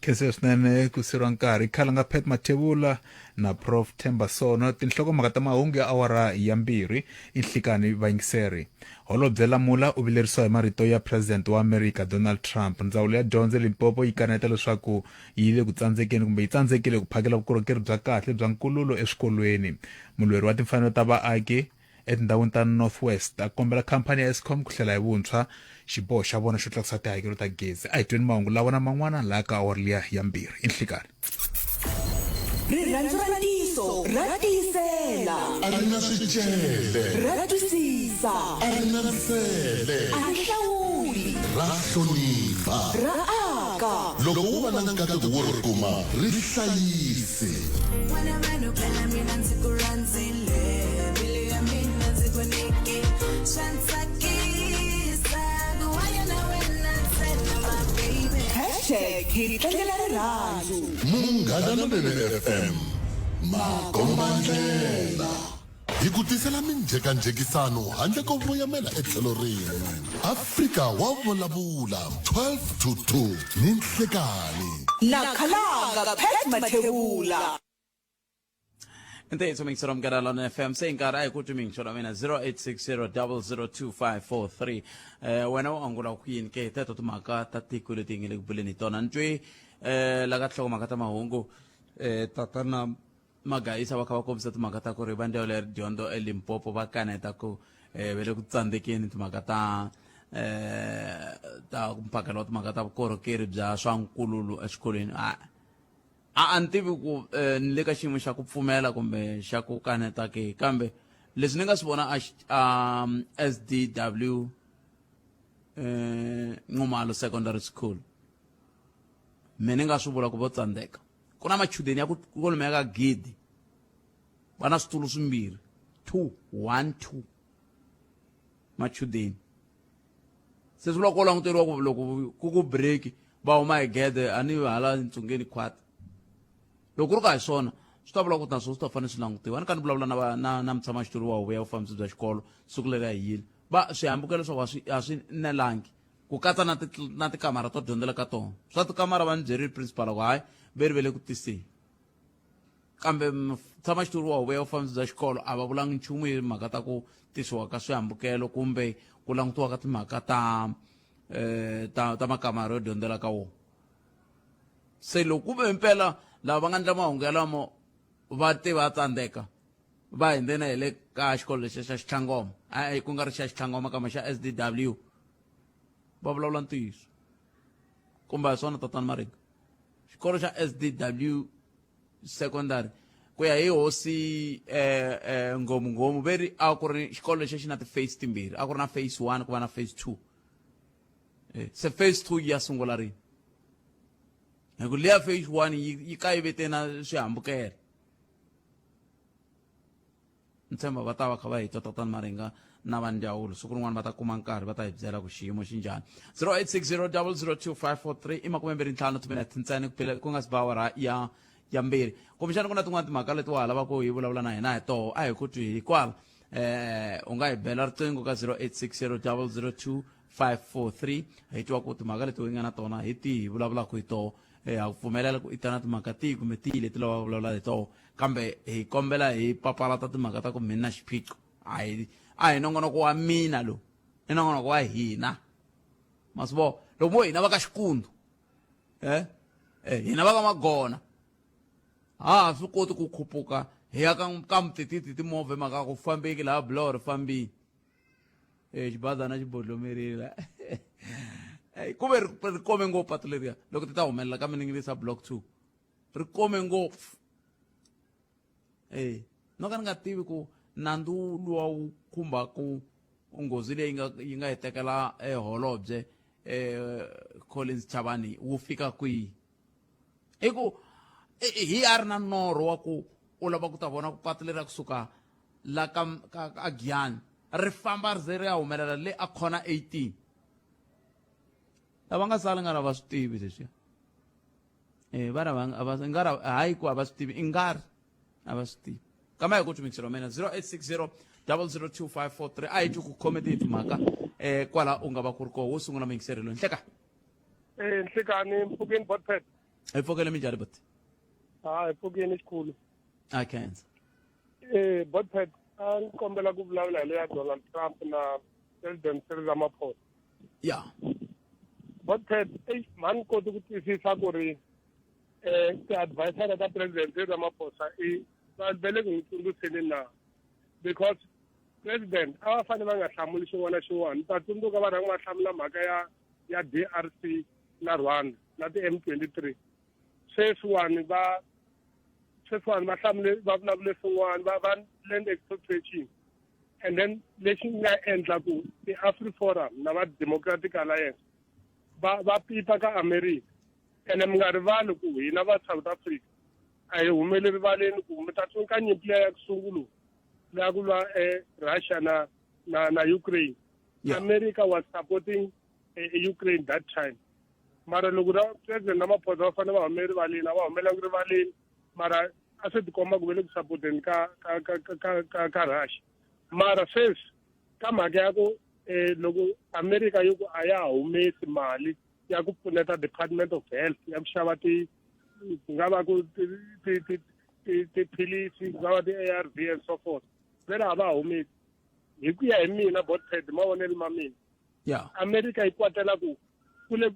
khese swinene ku sirwa nkarhi khale nga Pat Mathebula na Prof Themba Sono tinhlokomhaka ta mahungu ya awara ya 2 inhlikani vayingiseri. Holobye Lamula u vilerisiwa hi marito ya President wa America Donald Trump. Ndzawulo ya dyondzo Limpopo yi kaneta leswaku yi le ku tsandzekeni kumbe yi tsandzekile ku phakela vukorhokeri bya kahle bya nkululo eswikolweni. Mulweri wa timfanelo ta vaaki etindhawini ta Northwest a kombela khampani ya Eskom ku hlela hi vuntshwa xiboho xa vona xo tlakusa tihakelo ta gezi. A hi tweni mahungu lawa na man'wana laha ka awara liya ya 2 inhlikani. Rirhandzu ra ntiyiso ra tiyisela, a ri na swicele, ra twisisa, a ri na nsele, a ri hlawuli, ra hlonipha, ra aka. loko wo va na nkateko wo ri kuma ri hlayisi. Wena vanhu phela mina ndzi ku rhandzile, mbilu ya mina ndzi ku nyike, swa tsakisa ku hanya na wena ntsena my baby. #hi tlangela rirhandzu. Munghana Lonene FM makombandlela hi ku tisela minjhekanjhekisano handle ko voyamela etlhelo rin'we. Afrika wa vulavula 12 to 2 ni nhlekani na khalanga Pat Mathebula. Inte som inte som gara London FM sen gara ai kutuming chora mena 0860002543 wena o angula queen ke teto tumaka tatikule tingile kubuleni tona ntwe la ga tlhogo makata mahungu tatana magaisa wa komsa tumaka ta ko re bande ole diondo elimpopo ba kaneta ko bele ku tsandekeni tumaka ta mpakelo tumaka ta vukorhokeri bya swa nkululu exikolweni a ntivi ku ni le ka xiyimo xa ku pfumela kumbe xa ku kaneta ke kambe leswi ni nga swi vona a SDW Nxumalo Secondary School me ni nga swi vula ku vo tsandzeka ku na machudeni ya ku kolomeka gidi va na switulu swimbirhi 212 machudeni se swi vula ku languteriwa ku loko ku break va huma hi gede a ni hala ntsungeni khwata loko ri ka hi swona swi ta vula ku naswo swi ta fanele swi langutiwa ni ka ni vulavula na mutshamaxitulu wa huvo ya vufambisi bya xikolo siku leri a hi yile va swihambukelo swo a swi nelangi ku katsa na tikamara to dyondzela ka tona swa tikamara va ni byerile principal ku hayi ve ri ve le ku tiseni kambe mutshamaxitulu wa huvo ya vufambisi bya xikolo a va vulangi nchumu hi mhaka ta ku tisiwa ka swihambukelo kumbe ku langutiwa ka timhaka ta makamara yo dyondzela ka wona se loko ku ve mpela lava va nga endla mahungu yalamo va te va tsandzeka va hindzena hi le ka xikolo lexi xa xitlhangoma ku nga ri xa xitlhangoma kambe xa SDW va vulavula ntiyiso kumbe hi swona tatana Maringa xikolo xa SDW secondary ku ya hi hosi ngomunghomu veri a ku ri xikolo lexi xi na ti-phase timbirhi a ku ri na phase 1 ku va na phase 2 se phase 2 yi ya sungula rini hi ku liya phase 1 yi kayivete na swihambukelo ni tshemba va ta va kha va hi tatana Maringa na va ndzawulo siku rin'wana va ta kuma nkarhi va ta hi byela ku xiyimo xi njhani 0860002543 i 25 timinete ntsena ku nga si ba awara ya 2 kumbexana ku na tin'wana timhaka leti wa ha lava ku hi vulavula na hina hi toho a hi ku twi hi kwala u nga hi bela riqingho ka 0860002543 hi twa ku timhaka leti u nga na tona hi tihi hi vulavulaka hi toho ha pfumelela ku itana timhaka tihi kumbe tihi leti lava vulavula hi toho kambe hi kombela hi papalata timhaka ta ku mina na xiphiqo a hi nongonoko wa mina lowu i nongonoko wa hina masivo loko mo hina va ka xikundu hina va ka magona ha swi koti ku khuphuka hi ya ka mutititi timovha hi mhaka ku fambeki laha buloro fambini xibazana xi bodlomerile kuve ri kome ngopfu patu leriya loko ti ta humelela ka miningilisa block 2 ri kome ngopfu no ka ni nga tivi ku nandu luwa wu khumbaku nghozi leyi yi nga hi tekela holobye Collins Chabani wu fika kwihi i ku hi a ri na norho wa ku u lava ku ta vona ku patu leri ra kusuka la ka Giyani ri famba ri ze ri ya humelela le a khona 18 lava nga sala nga ri va swi tivi leswiya hayi ku a va swi tivi i nga ri a va swi tivi kama hi ku tshumikisela mina 0860 0025543 a hi twi ku khomete timhaka kwala u nga va ku ri koho wo sungula mingiselelo nhleka Nhlekani mpfhukeni botpet hi pfukele minjhani bot hi pfhukeni xikulu a khensa botpet a ni kombela ku vulavula hi leya Donald Trump na President Cyril Ramaphosa ya botpet mani koti ku twisisa ku ri ti-advisor ta President Cyril Ramaphosa va le ku n'wi tsundzuxeni na because president a va fanele va nga hlamuli xin'wana na xin'wana ta tsundzuka va rhangi va hlamula mhaka ya DRC na Rwanda na ti-M23 sweswiwani va hlamule va vulavule swin'wana va land expropriation and then lexi nga endla ku ti-AfriForum na va Democratic Alliance va pipa ka America ene mi nga rivali ku hina va South Africa a hi humele rivaleni ku mi ta tsunka nyimpi ya ku sungula leya ku lwa Russia na Ukraine. America was supporting Ukraine that time mara loko president Ramaphosa va fanele va hume rivaleni a va humelangi rivaleni mara a swi tikomba ku ve le ku supporteni ka Russia mara sweswi ka mhaka ya ku loko America yi ku a ya ha humesi mali ya ku pfuneta Department of Health ya ku xava nga va ku tiphilisi nga va ti-ARV and so forth ve la va humesi hi ku ya hi mina botpet mavonelo ma mina America yi kwatela ku kule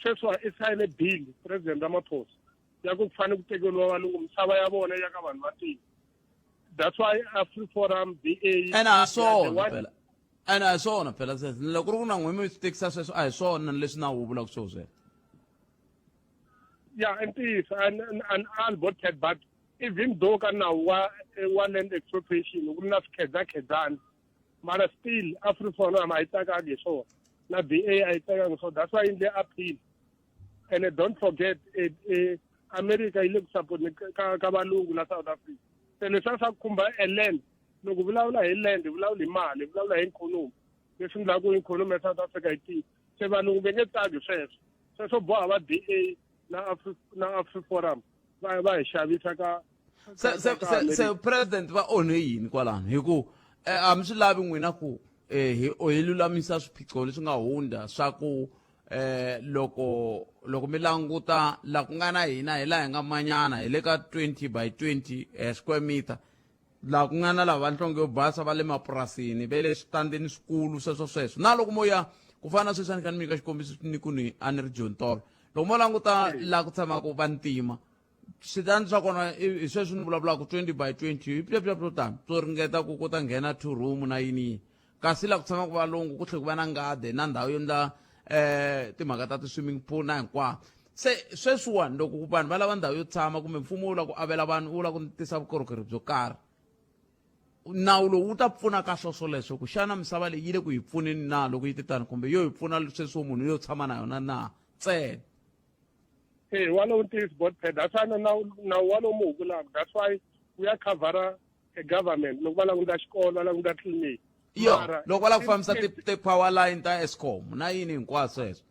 sweswa i sayine bill President Ramaphosa ya ku fanele ku tekeriwa valungu misava ya vona ya ka vanhu va tiko that's why AfriForum DA ene a hi swona phela loko ku ri ku na n'wina mi swi tekisa sweswo a hi swona leswi nawu wu vulaka swona sweswo and ntiyiso and all botpet but even though ka nawu wa land expropriation ku ri na swikhedzakhedzani mara still AfriForum a yi tsakangi hi swona na DA a yi tsakangi hi swona that's why in the appeal and don't forget America yi le ku support ka valungu la South Africa se leswi swa khumba land loko vulavula hi land vulavula hi mali vulavula hi ikhonomi leswi ndlaku ku ikhonomi ya South Africa yi tiya se valungu ve nge tsaki sweswo boha va DA na AfriForum va hi xavisa ka se president va onhe yini kwalano hi ku a mi swi lavi n'wina ku hi lulamisa swiphiqo leswi nga hundza swa ku loko mi languta la ku nga na hina hi laha hi nga manyana hi le ka 20 by 20 square meter laha ku nga na lava nhlonge yo basa va le mapurasini ve le switandeni swikulu sweswo na loko mo ya ku fana na sweswi a ni ka ni mi nyika xikombiso ni ku ni a ni ri John Tolo loko mo languta laha ku tshamaka vantima switandi swa kona hi sweswi ni vulavulaka 20 by 20 hi pyapyapyo tani swo ringeta ku ta nghena 2 room na yini kasi laha ku tshamaka valungu ku tlhela ku va na ngade na ndhawu yo endla timhaka ta ti-swimming pool na hinkwawo se sweswiwani loko vanhu va lava ndhawu yo tshama kumbe mfumo wu lava ku avela vanhu wu lava ku tisa vukorhokeri byo karhi nawu lowu wu ta pfuna ka swoswoleswo ku xana misava leyi yi le ku hi pfuneni na loko yi titani kumbe yo hi pfuna sweswo munhu yo tshama na yona na ntsena walowo ntiyiso botpet that's why nawu walowo mu wu vulaka that's why wu ya khavhara government loko va languta xikolo va languta tliliniki loko va lava ku fambisa ti-power line ta Eskom na yini hinkwaswo sweswo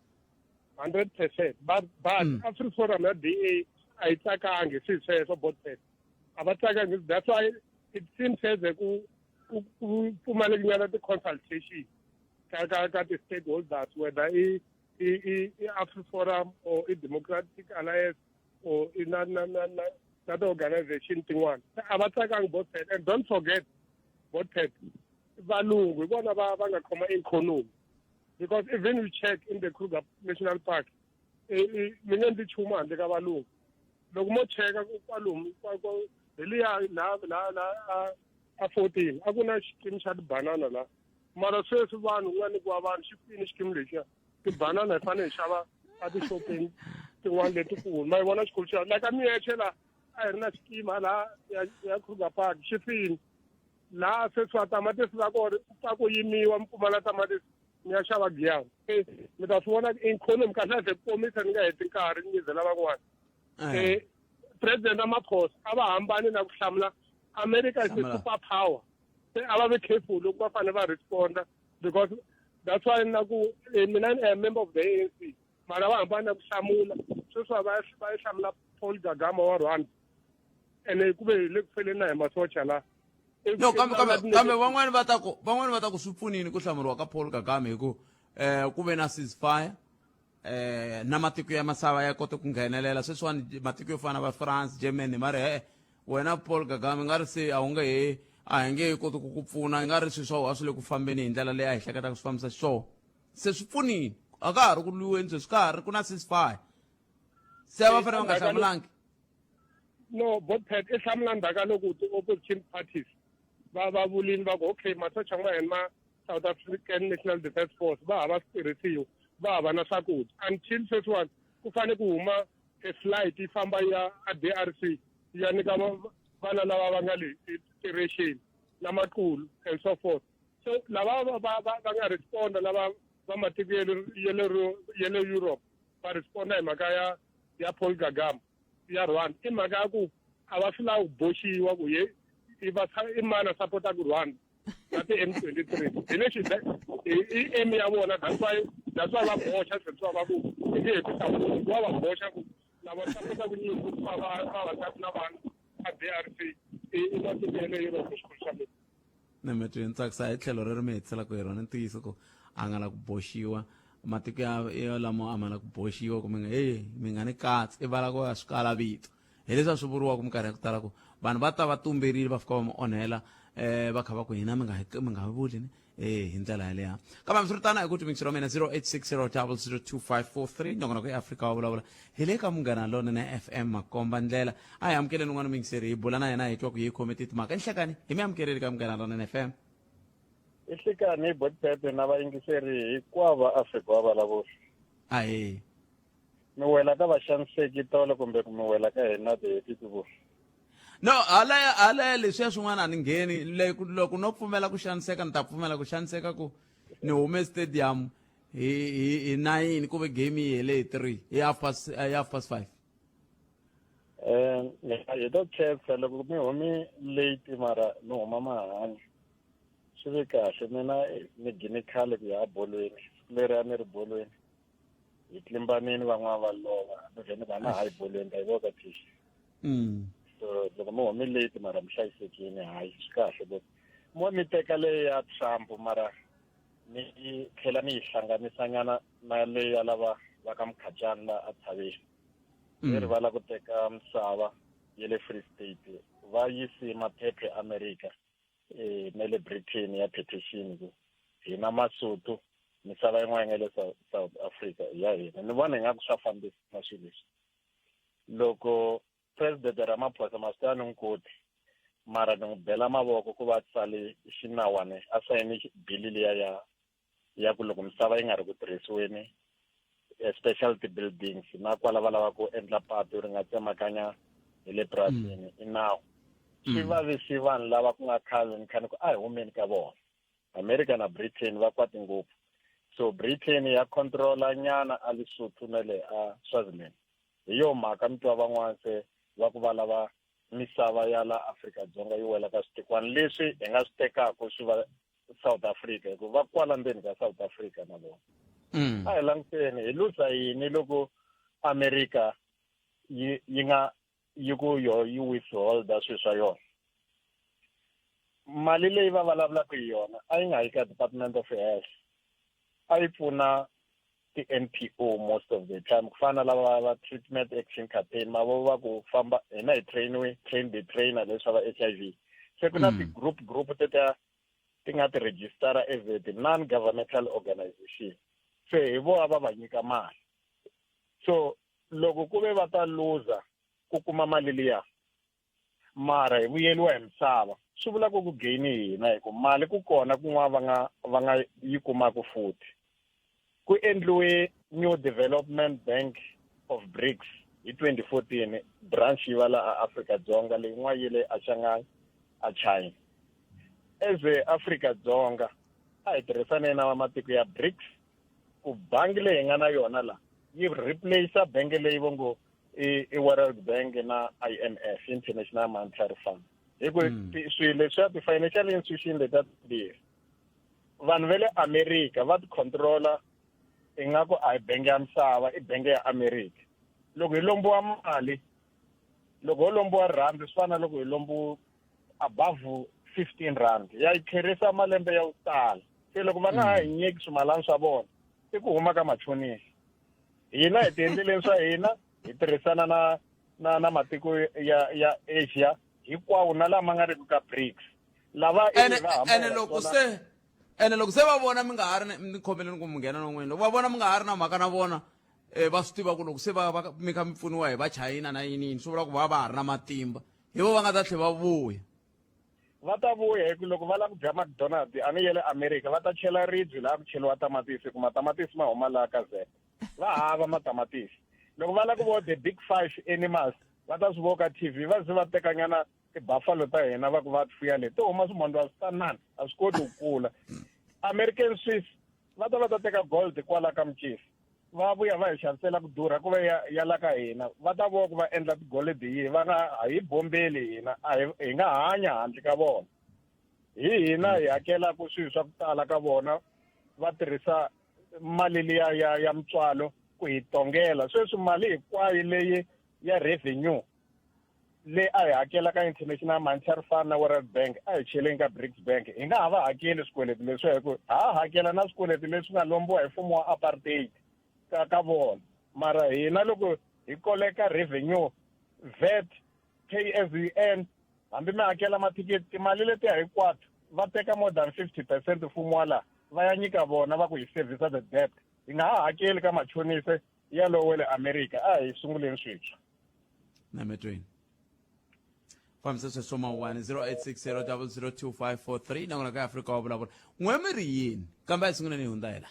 100% but AfriForum ya DA a yi tsakangi swi sweswo botpet a va tsakangi that's why it seems as ku pfumalekinyana ti-consultation ka ti-stakeholders whether AfriForum or Democratic Alliance or na the organization tin'wana a va tsakangi botpet and don't forget botpet valungu hi vona va nga khoma ikhonomi because even we check in the Kruger National Park mi nge ndzi nchumu handle ka valungu loko mo cheka kwalomu hi liya la a 14 a ku na xikimu xa tibanana la mara sweswi vanhu ku nga nyikiwa vanhu xi fini xikimu lexiya tibanana hi fanele hi xava a tixopeni tin'wana letikulu ma yi vona xikulu xa like a mi yeche la a hi ri na xikima laha ya Kruger Park xifini laha se swa tamatisi va kona ta ku yimiwa mi pfumala tamatisi mi ya xava giyawu mi ta swi vona economy kahle kahle komisa ni nga heti nkarhi ni nyizela van'wana president Ramaphosa a va hambani na ku hlamula America is a super power se a va be careful loko va fanele va responda because that's why na ku mina ni a member of the ANC mara va hambani na ku hlamula sweswi va hlamula Paul Kagame wa Rwanda ene ku ve le ku feleni na hi masocha la no kambe van'wani va ta ku swi pfunini ku hlamuriwa ka Paul Kagame hi ku ku ve na ceasefire na matiko ya masava ya kota ku nghenelela sweswiwani matiko yo fana va France Germany mari wena Paul Kagame nga ri se a wu nge he a hi nge koti ku pfuna nga ri swi swa swi le ku fambeni hi ndlela leyi a hi hleketaka swi fambisa xiswona se swi pfunini a ka ha ri ku lwiweni sweswi ka ha ri ku na ceasefire se a va fanele va nga hlamulangi no Botpet i hlamula ndzhaka loko ti-opposition parties va vulini va ku okay masocha ma hina ma South African National Defence Force va hava switirhisiwa va hava na swakudya until sweswiwani ku fanele ku huma flight yi famba ya a DRC ya nyika vana lava va nga le ration na maqulu and so forth so lava va nga responda lava va matiko ya le Europe va responda hi mhaka ya Paul Kagame ya Rwanda i mhaka ya ku a va swi lavi ku boxiwa ku i mani a sapotaka Rwanda na ti-M23 hi leswi i aim ya vona that's why va boxa sweswiwa va ku i nge heti hlamulo wa va boxa ku lava sapotaka nyiko vavasati na vana a DRC i matiko ya le Europe xikulu xa mina ni mi twi ni tsakisa hi tlhelo ri mi hetiselaku hi rona ntiyiso ku a nga la ku boxiwa matiko ya lamo a ma la ku boxiwa ku mi nga mi nga ni katsi i vala ku ya swi kala vito hi leswi a swi vuriwaka minkarhi ya ku tala ku vanhu va ta va tumberile va fika va mi onhela va kha va ku hina mi nga vuli ni hi ndlela yaleya kambe mi swi ri tana hi ku timikisiro mina 0860002543 nongonoko ya Afrika wa vulavula hi le ka Munghana Lonene FM makomba ndlela a hi amukeleni n'wana mingiseri hi bula na yena hi twa ku hi khome timhaka enhlekani hi mi amukeleli ka Munghana Lonene FM Ihlekani Botpepe na vayingiseri hinkwavo Afrika wa vulavula ahe mi wela ka vaxaniseki tolo kumbe ku mi wela ka hina titivu no halaya leswiya swin'wana a ni ngheni loko no pfumela ku xaniseka ni ta pfumela ku xaniseka ku ni hume stadium hi 9 ku ve game yi hele hi 3 hi half past 5 hi to cheka loko mi humi late mara ni huma mahanyi swi ve kahle mina ni gine khale ku ya bolweni leri a ni ri bolweni hi tlimbanini van'wana va lova ni vhene vana hayi bolweni ta yi voka thishi so loko mi humi late mara mi hlayisekile hayi swi kahle loko mo mi teka leyi ya Trump mara ni tlhela ni yi hlanganisanyana na leyi ya lava va ka Mkhatshani la a tshaveni ni rivala ku teka misava ya le Free State va yisi maphephe America na le Britain ya petition ku hina Masutu misava yin'wana ya le South Africa ya hina ni vona ingaku swa fambisa na swilo leswi loko President Ramaphosa masitani nkoti mara ni n'wi bela mavoko ku va tsale xinawana a sayini bili liya ya ku loko misava yi nga ri ku tirhisiweni specialty buildings na kwala va lava ku endla patu ri nga tsemakanya hi le purasini i nawu swi vavisi vanhu lava ku nga khale ni khani ku a hi humeni ka vona America na Britain va kwati ngopfu so Britain ya controla nyana a Lesotho na le a Swaziland hi yo mhaka mi twa van'wana se va ku va lava misava ya la Afrika-Dzonga yi wela ka switikwana leswi hi nga swi tekaka swi va South Africa hikuva va kwala ndzeni ka South Africa na vona a hi languteni hi lusa yini loko America yi ku yi withholda swilo swa yona mali leyi va vulavulaka hi yona a yi nga yi ka Department of Health a yi pfuna ti-NPO most of the time ku fana lava va treatment action campaign mavo va ku famba hina hi train the trainer leswi va HIV se ku na ti-group teta ti nga ti register as the non-governmental organization se hi vo va nyika mali so loko ku ve va ta loser ku kuma mali liya mara hi vuyeliwa hi misava swi vula ku gain hina hi ku mali ku kona kun'wana va nga yi kumaka futhi ku endliwe new development bank of BRICS hi 2014 branch yi va la Afrika-Dzonga leyin'wana yi le a Shanghai a China. As Afrika-Dzonga a hi tirhisane na matiko ya BRICS ku bangi leyi nga na yona la yi replace bangi leyi vo ngo i World Bank na IMF, International Monetary Fund. Hiku swilo leswi ti-financial institution leta timbirhi vanhu va le America va ti-controla ingaku a hi bangi ya misava, i bangi ya America. Loko hi lombiwa mali, loko ho lombiwa rand swi fana loko hi lombiwa above 15 rand ya yi tlherisa malembe ya ku tala. Se loko va nga ha hi nyiki swimalana swa vona i ku huma ka machonisi. Hina hi tiendleleni swa hina hi tirhisana na matiko ya Asia hinkwawo na lama nga riki ka BRICS lava ene loko se va vona mi nga ha ri ni khomeleni ku mi nghena non'wini loko va vona mi nga ha ri na mhaka na vona va swi tiva ku loko se va mi kha mi pfuniwa hi va China na yiniyini swi vula ku va ha ri na matimba hi vo va nga ta tlhe va vuya. Va ta vuya hi ku loko va lava ku dya McDonald a ni ye le America va ta chela ribye laha ku cheliwa tamatisi ku matamatisi ma huma laha ka ZEP va hava matamatisi. Loko va lava ku vo the big 5 animals va ta swi voka TV va ze va tekanyana ti-buffalo ta hina va ku va fuya leti ti huma swimondwa swi tanani a swi koti ku kula. American Swiss va ta teka gold kwala ka Mkisi va vuya va hi xavisela ku durha ku va ya la ka hina va ta vona ku va endla tigolidi yihi va nga hi bombeli hina hi nga hanya handle ka vona. Hi hina hi hakela ku swilo swa ku tala ka vona va tirhisa mali liya ya mtswalo ku hi tongela sweswi mali hinkwayo leyi ya revenue leyi a hi hakela ka International Monetary Fund na World Bank a hi cheleni ka BRICS Bank hi nga ha va hakeli swikweleti leswi hi ku ha hakela na swikweleti leswi nga lombiwa hi mfumo wa apartheid ka vona mara hina loko hi koleka revenue VAT pay as you earn hambi mi hakela mathiketi timali leti hinkwato va teka more than 50% mfumo wala va ya nyika vona va ku hi service the debt hi nga ha hakeli ka machonisi ya lowu le America a hi sunguleni switshwa na metweni famsese soma 0860002543 na ka Africa wa vulavula n'we mi ri yini kambe a sunguleni hi hundza hela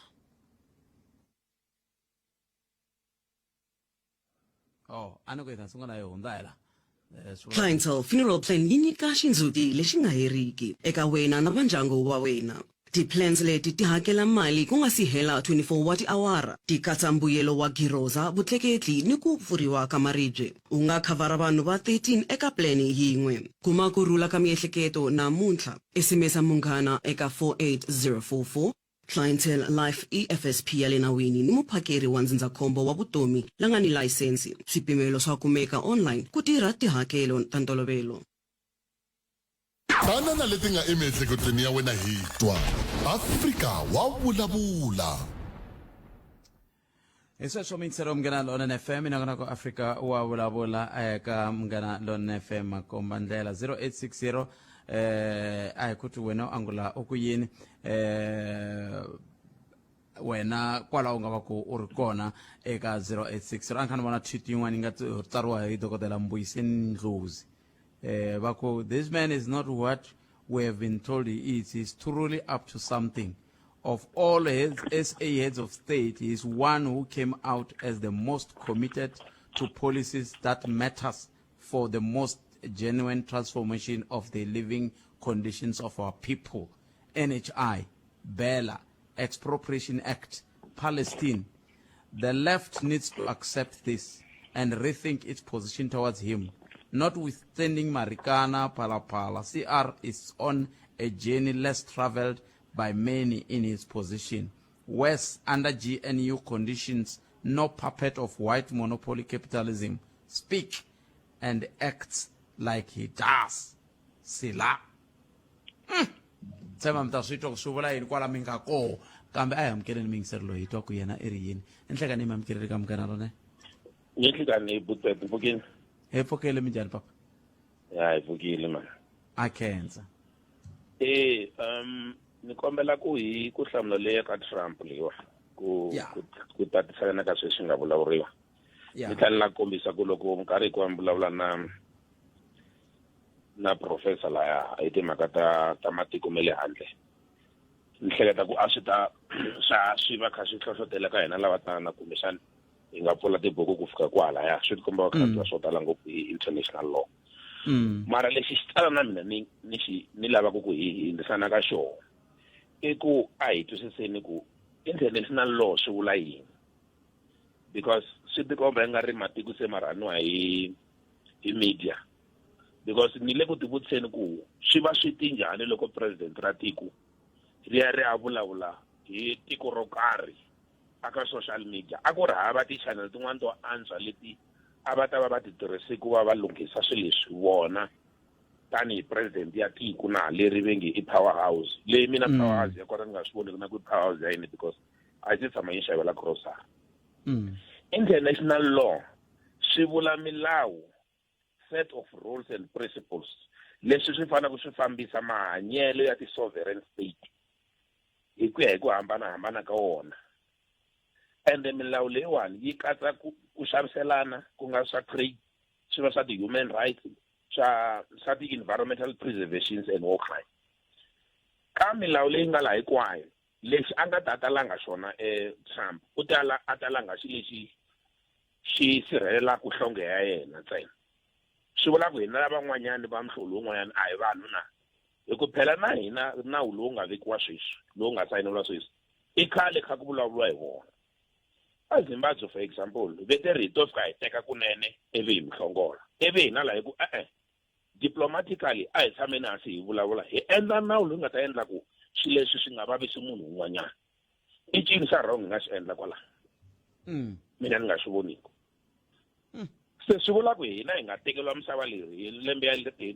ani ku hi ta sungula hi hundza hela Clientele Funeral Plan yi nyika xindzhuti lexi nga heriki eka wena na va ndyangu wa wena. Ti-plans leti ti hakela mali ku nga si hela 24 wa tiawara, ti katsa mbuyelo wa giroza, vutleketli ni ku pfuriwa ka maribye. U nga khavara vanhu va 13 eka plani yin'we. Kuma kurhula ka miehleketo namuntlha, SMS munghana eka 48044. Clientele Life EFSP ya le nawini ni muphakeri wa ndzindzakhombo wa vutomi la nga ni layisensi. Swipimelo swa kumeka online ku tirha tihakelo ta ntolovelo. Banana leti nga emiehleketweni ya wena hi twa Africa wa vulavula. Sweswo mintsero mngana lona FM na ko Africa wa vulavula eka mngana lona FM komba ndlela 0860 ayikuthi wena angula okuyini wena kwala u nga va ku u ri kona eka 086 rankhani vona tweet yin'wana yi nga tsariwa hi dokotela Mbuyiseni Ndlozi va ku this man is not what we have been told he is. He's truly up to something. Of all SA heads of state, he is one who came out as the most committed to policies that matters for the most genuine transformation of the living conditions of our people. NHI, Bella, Expropriation Act, Palestine. The left needs to accept this and rethink its position towards him. Notwithstanding Marikana, Palapala, CR is on a journey less traveled by many in his position. West, under GNU conditions, no puppet of white monopoly capitalism, speak and acts like he does. Sila. Sema mtaswito kusuvula yini kwala minga ko kambe ayamkeleni mingiselo hitwa ku yena eriyini enhleka ni mamkeleli kamkana rone Ngihlukane butete bukini efokele minjani papa hayi vukile man akhenza nikombela ku hi ku hlamula leya ka Trump liwa ku tatisana ka sweswi nga vulavuriwa ni tlhela kombisa ku loko nkarhi ku vulavula na professor la hi timhaka ta matiko mele handle ni hleketa ku a swi ta swi va kha swi hlohlotela ka hina lava tana kumbexana hi nga pfula tibuku ku fika kwalaya swi tikomba va kha swo tala ngopfu hi international law mara lexi xi tala na mina ni lavaka ku hi hindisana ka xona i ku a hi twisiseni ku international law swi vula yini because swi tikomba hi nga ri matiko se maraniwa hi media because ni le ku tivutiseni ku swi va swi tinjhani loko president ra tiko ri ya vulavula hi tiko ro karhi aka social media a ku ri hava ti-channel tin'wana to antswa leti a va ta va va ti tirhise ku va va lunghisa swilo leswi vona tanihi president ya tiko na leri ve nge i power house leyi mina power house ya kona ni nga swi voni na ku power house ya yini because a yi tshama yi xavela grocery international law swi vula milawu set of rules and principles leswi swi fanele swi fambisa mahanyelo ya ti-sovereign state hi ku ya hi ku hambanahambana ka wona ende milawu leyiwani yi katsa ku xaviselana ku nga swa trade swi va swa ti-human rights swa ti-environmental preservations and war crime ka milawu leyi nga laha hinkwayo lexi a nga ta talanga xona Trump a talanga xi lexi xi sirhelela ku nhlonge ya yena ntsena swi vula ku hina lavan'wanyani va mhlovo lowun'wanyani a hi vanhu na hi ku phela na hina nawu lowu nga vekiwa sweswi lowu nga sayiniwa sweswi i khale kha ku vulavuriwa hi vona eZimbabwe for example vete rito fika hi teka kunene ivi hi mhlongola ivi hina laha hi ku diplomatically a hi tshameni hansi hi vulavula hi endla nawu lowu nga ta endla ku swilo leswi swi nga vavisi munhu un'wanyana i ncini xa wrong hi nga xi endla kwalaha mina ni nga swi voniki se swi vula ku hina hi nga tekeriwa misava leri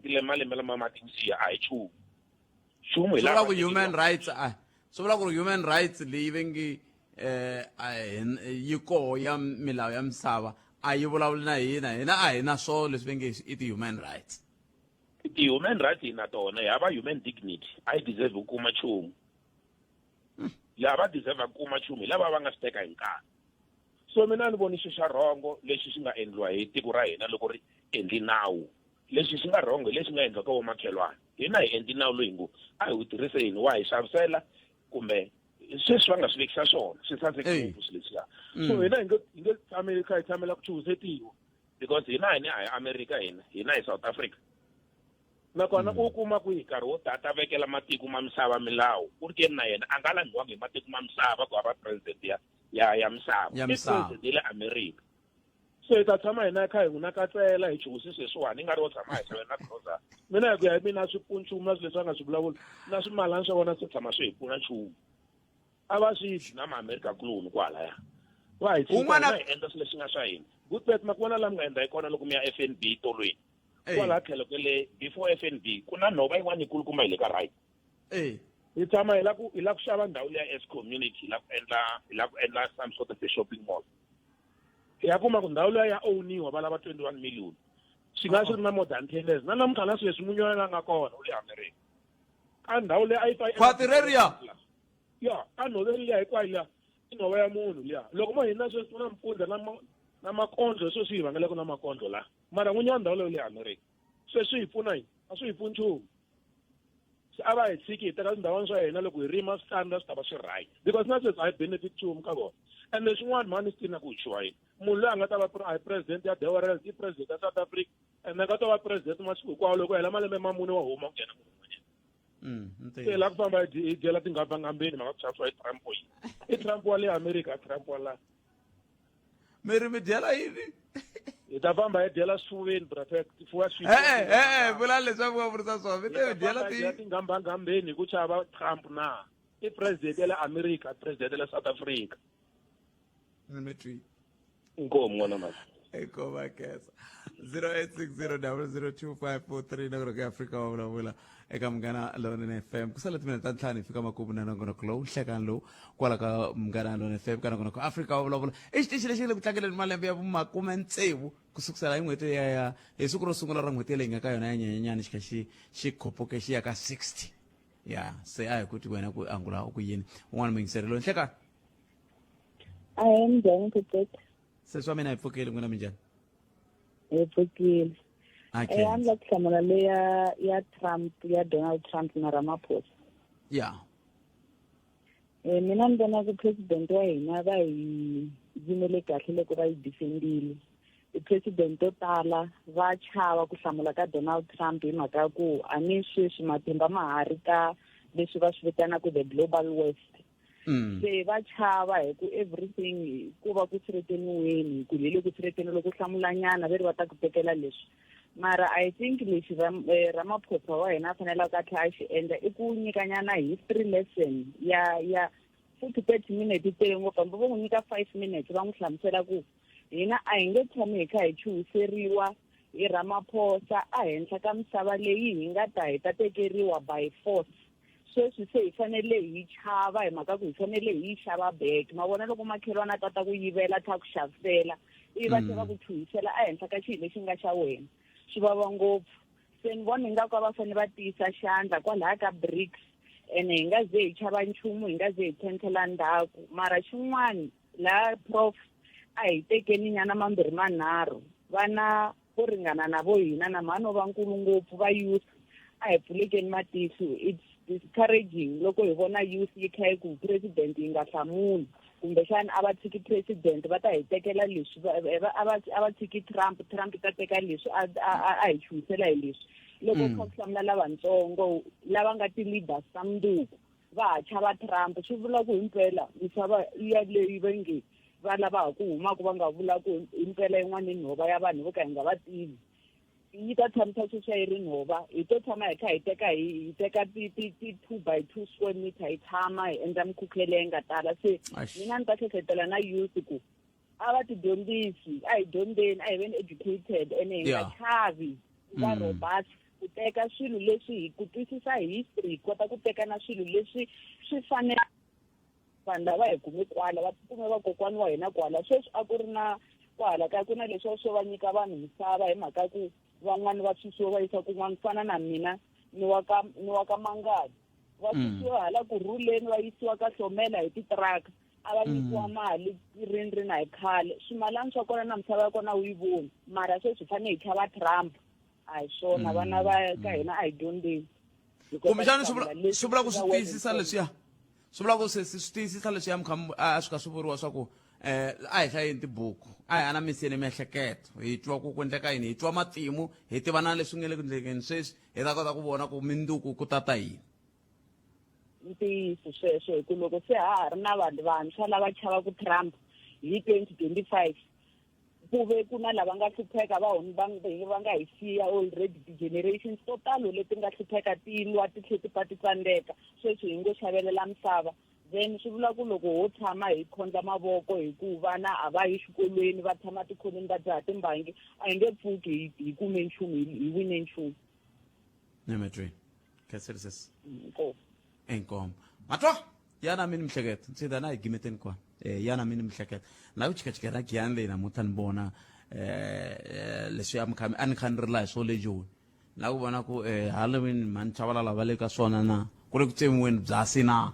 hi malembe lama matinsiya a hi nchumu hi lava ku human rights swi vula ku ri human rights leyi vengi yi koho ya milawu ya misava a yi vulavuli na hina a hi na swo leswi venge i ti-human rights ti-human rights hi na tona hi hava human dignity a yi deserve ku kuma nchumu lava deserve ku kuma nchumu hi lava va nga swi teka hi nkarhi so mina ni voni xi xa rhongo lexi xi nga endliwa hi tiko ra hina loko ri endli nawu lexi xi nga rhongo hi lexi nga endliwa ka vomakhelwana hina hi endli nawu loyi ngo a hi wu tirhiseni wa hi xavisela kumbe sweswi va nga swi vekisa swona swi saseke ngopfu swi leswiya so hina hi nge tshami kha hi tshamela ku chuhisetiwa because hina a hi America hina hi South Africa nakona u kuma ku hi nkarhi wo tata vekela matiko ma misava milawu ku ri keni na yena a nga langhiwangi hi matiko ma misava ku hava president ya misava i president ya le America so hi ta tshama hina kha hi n'wina katsela hi chuhisi sweswiwani i nga ri wo tshama hi xavela na grocery mina hi ku ya hi mina swi pfuni nchumu na swilo leswi va nga swi vulavula na swimalana swa vona swi tshama swi hi pfuna nchumu a va swi dyi na ma-America kuloni kwalaya va hi tshika hi endla swilo leswi nga swa hina good bet ma ku vona laha mi nga endla hi kona loko mi ya FNB tolweni kwalaha tlhelo kwele before FNB ku na nhova yin'wana yikulukumba hi le ka right hi tshama hi la ku xava ndhawu leya as community hi la ku endla some sort of a shopping mall hi ya kuma ku ndhawu leya ya owniwa va lava 21 million swi nga swi ri na more than 10 years na namuntlha na swileswi munywana nga kona u le America ka ndhawu leyi a yi Quadrilateral ya ka nhova liya hinkwayo liya i nhova ya munhu liya loko mo hina sweswi na mpfundla na makondlo sweswi hi vangeleko na makondlo la mara n'winyi wa ndhawu leyi le America sweswi hi pfuna yini a swi hi pfuni nchumu se a va hi tshiki hi teka tindhawani swa hina loko hi rima switandza swi ta va swi right because na sweswi a hi benefit nchumu ka vona and leswin'wana mani swi tina ku chuwa yini munhu loyi a nga ta va president ya Dewarel i president ya South Africa and a nga ta va president masiku hinkwawo loko hela malembe mamune wa huma ku nghena munhu un'wanyana se la ku famba hi dyela tingambangambeni ma nga ku xavisiwa hi Trump i Trump wa le America Trump wa la mi dyela yini hi ta famba hi dyela swifuveni fuwa vula leswaku va vurisa swona mi te dyela tingambangambeni hi ku chava Trump na i president ya le America president ya le South Africa inkomu n'wana masi inkomu kesa 0860002543 na ku Africa wa vulavula eka Munghana Lonene FM kusala timinete ta ntlhanu hi fika makumu na nongonoko lowu nhlekani lowu kwala ka Munghana Lonene FM ka nongonoko Africa wa vulavula i xitichi lexi le ku tlangeleni malembe ya makumetsevu kusukusela hi n'hweti ya hi siku ro sungula ra n'hweti leyi nga ka yona ya nyenyenyani xi kha xi khopoke xi ya ka 60 ya se a hi kuti wena ku angula ku yini un'wana muyingiselelo nhlekani I am going to take. Se swa mina hi pfukile n'wina minjhani Hi pfukile. A ni la ku hlamula le ya Trump ya Donald Trump na Ramaphosa. Yeah. mina ni vona ku president wa hina va hi yimele kahle loko va yi defendile. President to tala va chava ku hlamula ka Donald Trump hi mhaka ku a ni sweswi matimba ma ha ri ka leswi va swi vitanaka the global west. Se va chava hi ku everything ku va ku threateniweni ku lele ku threateni loko hlamulanyana ve ri va ta ku tekela leswi. Mara I think lexi Ramaphosa wa hina a fanelaka a tlhela a xi endla i ku nyikanyana history lesson ya 30 minutes tele ngopfu hambi vo n'wi nyika 5 minutes va n'wi hlamusela ku hina a hi nge tshami hi kha hi chuhiseriwa hi Ramaphosa a henhla ka misava leyi hi nga ta hi ta tekeriwa by force. Sweswi se hi fanele hi chava hi mhaka ku hi fanele hi xava back. Ma vona loko makhelwana a tata ku yivela ta ku xavisela i va tlhela ku chuhisela a henhla ka xilo lexi nga xa wena. Swi vava ngopfu. Se ni vona ingaku va fanele va tiyisa xandla kwalaha ka BRICS ene hi nga ze hi chava nchumu hi nga ze hi tlhentlhela ndhaku. Mara xin'wana la prof a hi tekeni nyana mambirhi manharhu vana ku ringana na vo hina na mhano va nkulu ngopfu va youth a hi pfulekeni matihlo. It's discouraging loko hi vona youth yi kha ku president yi nga hlamuli kumbexani a va tshiki president va ta hi tekela leswi a va tshiki Trump ta teka leswi a hi chuhisela hi leswi. Loko kha ku hlamula lavatsongo lava nga ti-leaders ta mundzuku va ha chava Trump swi vula ku himpela misava ya leyi va nge va lava ku humaka va nga vula ku himpela yin'wana ni nhova ya vanhu vo ka hi nga va tivi yi ta tshamisa sweswi yi ri nhova hi to tshama hi kha hi teka ti 2x2 square meter hi tshama hi endla mikhukhelo leyi nga tala. Se mina ni ta hlohlotela na youth ku a va tidyondzisi a hi dyondzeni a hi veni educated ene hi nga chavi va robust ku teka swilo leswi hi ku twisisa history kota ku teka na swilo leswi swi fanele vanhu lava hi kume kwala va kume vakokwani wa hina kwala. Sweswi a ku ri na kwala ka ku na leswi swo va nyika vanhu misava hi mhaka ku van'wani va susiwa va yisa kun'wana fana na mina ni wa ka Mangadi va susiwa hala ku rhuleni va yisiwa ka Hlomela hi titraka a va nyikiwa mali rini hi khale swimalana swa kona na misava ya kona wu yi voni. Mara sweswi fanele hi chava Trump a hi swona vana va ka hina a hi dyondzeni kumbexani swi vula ku swi tiyisisa leswiya swi vula ku swi tiyisisa leswiya a swi ka swi vuriwa swa ku a hi hlayeni tibuku a hi anamiseni miehleketo hi twa ku ku endleka yini hi twa matimu hi tiva na leswi nga le ku endlekeni sweswi hi ta kota ku vona ku minduku ku tata yini. Ntiyiso sweswo hi ku loko se ha ha ri na vanhu vantshwa lava chavaku Trump hi 2025 ku ve ku na lava nga hlupheka va nga hi siya already ti-generations to talo leti nga hlupheka ti lwa ti tlhe ti pfa ti tsandeka sweswi hi ngo xavelela misava. Then swi vula ku loko ho tshama hi khondza mavoko hi ku vana a va yi xikolweni va tshama tikhoneni va dzaha timbangi a hi nge pfuki hi kume nchumu hi wine nchumu. Nemetri khaserisas enkom matwa yana mini mihleketo ntsi dana hi gimeteni kwa yana mini mihleketo na ku chikachika na kiyande na mutani bona leswi amkhami anikhanirila hi swo lejoni na ku vona ku Halloween man chavala lava le ka swona na ku ri ku tsemiweni byasi na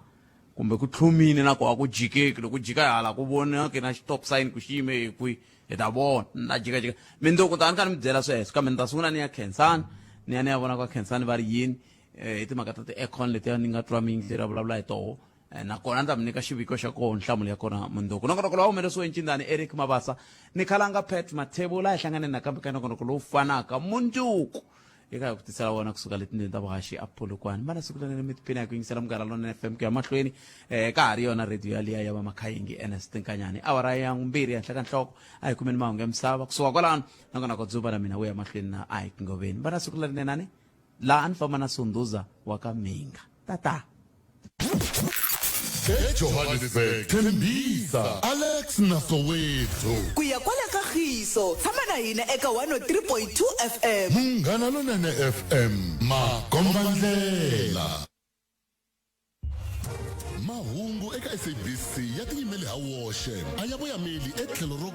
kumbe ku tlhumini na ku a ku jikeki loko jika hala ku vona ke na stop sign ku xiyime hi kwi hi ta vona na jika mindzuku ta ni kha ni mi byela sweswo kambe ni ta sungula ni ya khensani ni ya ni ya vona ka khensani va ri yini hi timhaka ta ti-aircon letiya ni nga twa miyinhlera vulavula hi toho nakona ni ta mi nyika xiviko xa kona nhlamulo ya kona mundzuku nongonoko lowu humelesiwe ncindani Eric Mabasa ni khalanga Pat Mathebula hi hlangane nakambe ka nongonoko lowu fanaka mundzuku eka ku tisela wona kusuka letindeni ta vuhaxi a Polokwane mana siku lana mi tiphina hi ku yingisela Munghana Lonene FM ku ya mahlweni ka ha ri yona radio yaliya ya vamakhayingi Ernest Nkanyani awara ya vumbirhi ya nhlaka nhloko a hi kumeni mahungu ya misava kusuka kwalano nongonoko dzuva na mina wu ya mahlweni na a hi kungoveni vana siku larinenani la a ni famba na Sunduza wa ka Minga tata eJohannesburg Tembisa Alex Nasowethu ku ya kwala Kagiso tshama na hina eka 103.2 FM Munghana Lonene FM Makombandlela mahungu eka SABC ya tiyimeli ha woxe a ya voyameli etlhelo ro